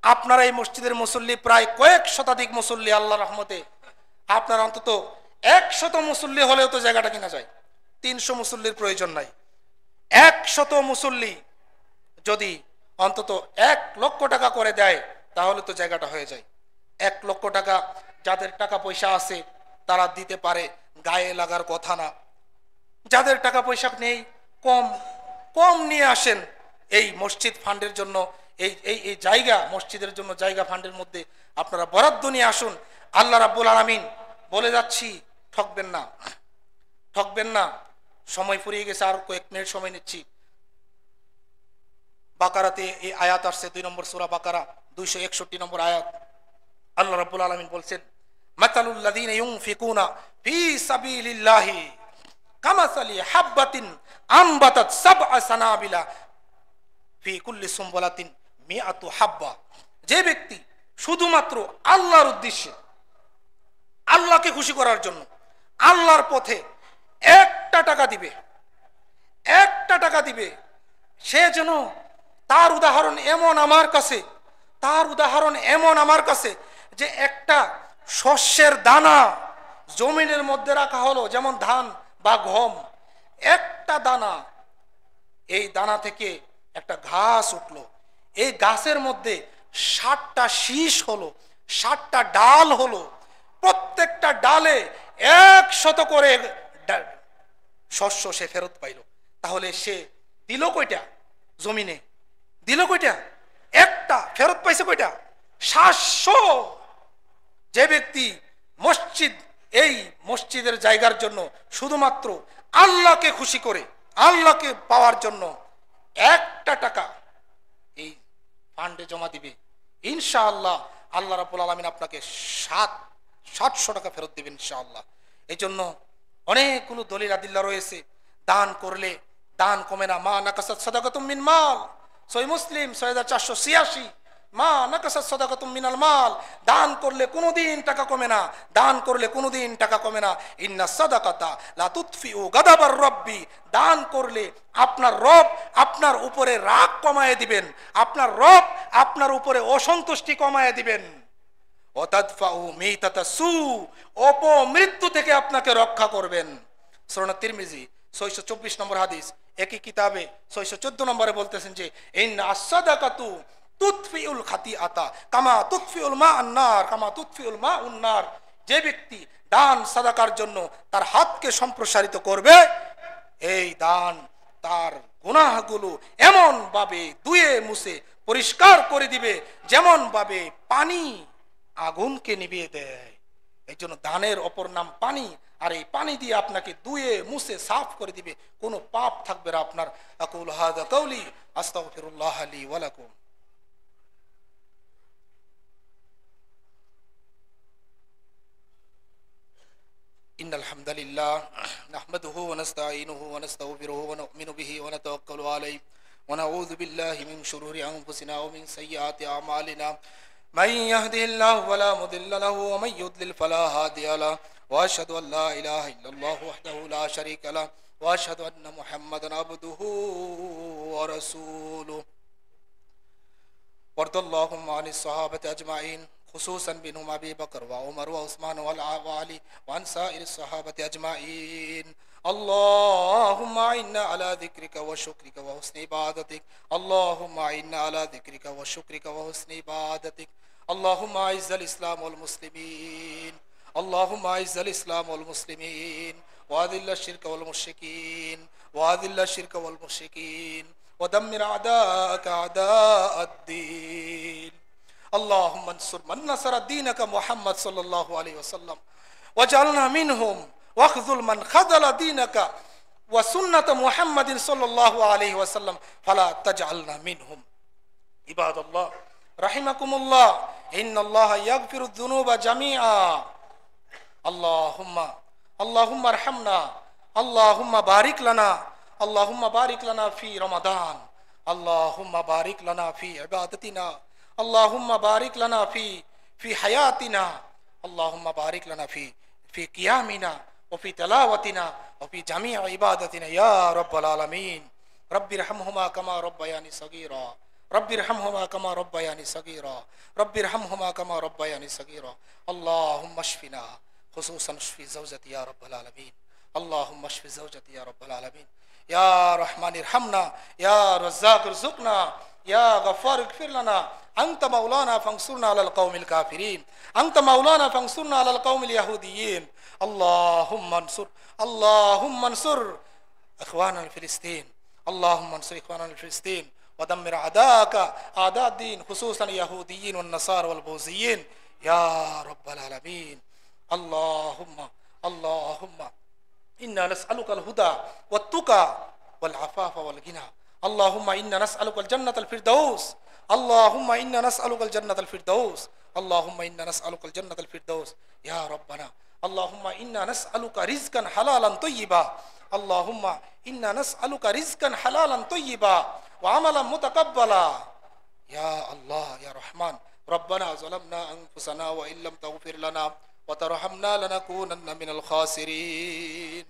আপনারা এই মসজিদের মুসল্লি প্রায় কয়েক শতাধিক মুসল্লি, আল্লাহর রহমতে আপনার অন্তত 100 মুসল্লি হলেও তো জায়গাটা কিনা যায়, 300 মুসল্লির প্রয়োজন নাই। 100 মুসল্লি যদি অন্তত 1 লক্ষ টাকা করে দেয় তাহলে তো জায়গাটা হয়ে যায়। 1 লক্ষ টাকা যাদের টাকা পয়সা আছে তারা দিতে পারে, গায়ে লাগার কথা না। যাদের টাকা পয়সা নেই, কম কম নিয়ে আসেন এই মসজিদ ফান্ডের জন্য, এই জায়গা মসজিদের জন্য জায়গা ফান্ডের মধ্যে আপনারা বরাদ্দ নিয়ে আসুন। আল্লাহ রাব্বুল আলামিন বলে যাচ্ছি, ঠকবেন না, ঠকবেন না। সময় ফুরিয়ে গেছে, আর কয়েক মিনিট সময় নিচ্ছি। বাকারাতে এই আয়াত আসছে, 2 নম্বর সূরা বাকারা 261 নম্বর আয়াত। আল্লাহ রাব্বুল আলামিন বলছেন, মাতালুল লাযীনা ইউনফিকুনা ফী সাবিলিল্লাহি কামাসালি হাববাতিন আমবাতাত সাবআ সানাবিলা ফি কুল্লি সুমবুলাতিন মিআতু হাব্বা। যে ব্যক্তি শুধুমাত্র আল্লাহর উদ্দেশ্যে, আল্লাহকে খুশি করার জন্য আল্লাহর পথে একটা টাকা দিবে, একটা টাকা দিবে, সে যেন তার উদাহরণ এমন আমার কাছে, তার উদাহরণ এমন আমার কাছে যে একটা শস্যের দানা জমিনের মধ্যে রাখা হলো, যেমন ধান বা গম, একটা দানা, এই দানা থেকে একটা ঘাস উঠলো, এই গাছের মধ্যে 60টা শীষ হলো, 60টা ডাল হলো, প্রত্যেকটা ডালে 100 করে শস্য সে ফেরত পাইল। তাহলে সে দিল কয়টা? জমিনে দিল কয়টা? একটা। ফেরত পাইছে কয়টা? 700। যে ব্যক্তি এই মসজিদের জায়গার জন্য শুধুমাত্র আল্লাহকে খুশি করে, আল্লাহকে পাওয়ার জন্য একটা টাকা এই ফান্ডে জমা দিবে, ইনশাআল্লাহ আল্লাহ রাব্বুল আলামিন আপনাকে 700 টাকা ফেরত দিবেন ইনশাআল্লাহ। এই জন্য অনেকগুলো দলিল আদিল্লা রয়েছে, দান করলে দান কমে না। মা নাকাসাত সাদাকাতুম মিন মাল, সহিহ মুসলিম 6486, মা নাকাসাত সাদাকাতুম মিনাল মাল, দান করলে কোনোদিন টাকা কমে না, দান করলে কোনোদিন টাকা কমে না। ইন্নাস সাদাকাতা লা তুতফিউ গাদাবার রব্বি, দান করলে আপনার রব আপনার উপরে রাগ কমায় দিবেন, আপনার রব আপনার উপরে অসন্তুষ্টি কমায় দিবেন। ওয়াতাদফাউ মিতাতাস সু, অপমৃত্যু থেকে আপনাকে রক্ষা করবেন। সুনান তিরমিজি 624 নম্বর হাদিস, একই কিতাবে 614 নম্বরে বলতেছেন যে ইন্না আস-সাদাকাতু তুতফিউল খাতিআতা কামা তুতফিউল মা আন-নার কামা তুতফিউল মা উন-নার। যে ব্যক্তি দান সাদাকার জন্য তার হাতকে সম্প্রসারিত করবে, এই দান তার গুনাহগুলো এমন ভাবে ধুয়ে মুছে পরিষ্কার করে দিবে যেমন ভাবে পানি আগুনকে নিভিয়ে দেয়। এই জন্য দানের অপর নাম পানি, আর এই পানি দিয়ে আপনাকে ধুয়ে মুছে সাফ করে দিবে, কোনো পাপ থাকবে না আপনার। আকুল হাযা কাওলি আস্তাগফিরুল্লাহ লি ওয়া লাকুম। ইন্নাল হামদালিল্লাহ নাহমাদুহু ওয়া নাস্তাঈনুহু ওয়া নাস্তাগফিরুহু ওয়া নু'মিনু বিহি ওয়া নাতাওয়াক্কালু আলাইহি ওয়া নাউযু বিল্লাহি মিন শুরুরি আনফুসিনা ওয়া মিন সাইয়্যাতি আমালিনা। من يهده الله فلا مضل له ومن يضلل فلا هادي له واشهد ان لا اله الا الله وحده لا شريك له واشهد ان محمدا عبده ورسوله. وارض اللهم عن الصحابه اجمعين خصوصا بنهم ابي بكر وعمر وعثمان وعلي وعن سائر الصحابه اجمعين. اللهم اعنا على ذكرك وشكرك وحسن عبادتك، اللهم اعنا على ذكرك وشكرك وحسن عبادتك. اللهم اعز الاسلام والمسلمين، اللهم اعز الاسلام والمسلمين واذل الشرك والمشركين، واذل الشرك والمشركين ودمر اعداءك اعداء الدين. اللهم انصر من نصر دينك محمد صلى الله عليه وسلم واجعلنا منهم، واخذل من خذل دينك وسنة محمد صلى الله عليه وسلم فلا تجعلنا منهم. عباد الله رحمكم الله، إن الله يغفر الذنوب جميعا. اللهم ارحمنا، اللهم بارك لنا، اللهم بارك لنا في رمضان، اللهم بارك لنا في عبادتنا، اللهم بارك لنا في حياتنا، اللهم بارك لنا في قيامنا وفي تلاوتنا وفي جميع عبادتنا يا رب العالمين. رب ارحمهما كما ربياني صغيرا، رب ارحمهما كما ربياني صغيرا، رب ارحمهما كما ربياني صغيرا. اللهم اشفنا، خصوصا اشفي زوجتي يا رب العالمين، اللهم اشف زوجتي يا رب العالمين. يا رحمن ارحمنا، يا رزاق ارزقنا، يا غفار اغفر لنا. أنت مولانا فانصرنا على القوم الكافرين، أنت مولانا فانصرنا على القوم اليهوديين. اللهم انصر، اللهم انصر إخواننا الفلسطين، اللهم انصر إخواننا الفلسطين ودمر أعداءك أعداء الدين، خصوصا اليهوديين والنصارى والبوذيين يا رب العالمين. اللهم إنا نسألك الهدى والتقى والعفاف والغنى. اللهم إنا نسألك الجنة الفردوس، اللهم إنا نسألك الجنة الفردوس، اللهم إنا نسألك الجنة الفردوس يا ربنا. اللهم إنا نسألك رزقا حلالا طيبا، اللهم إنا نسألك رزقا حلالا طيبا وعملا متقبلا يا الله يا رحمن. ربنا ظلمنا أنفسنا وإن لم تغفر لنا وترحمنا لنكونن من الخاسرين.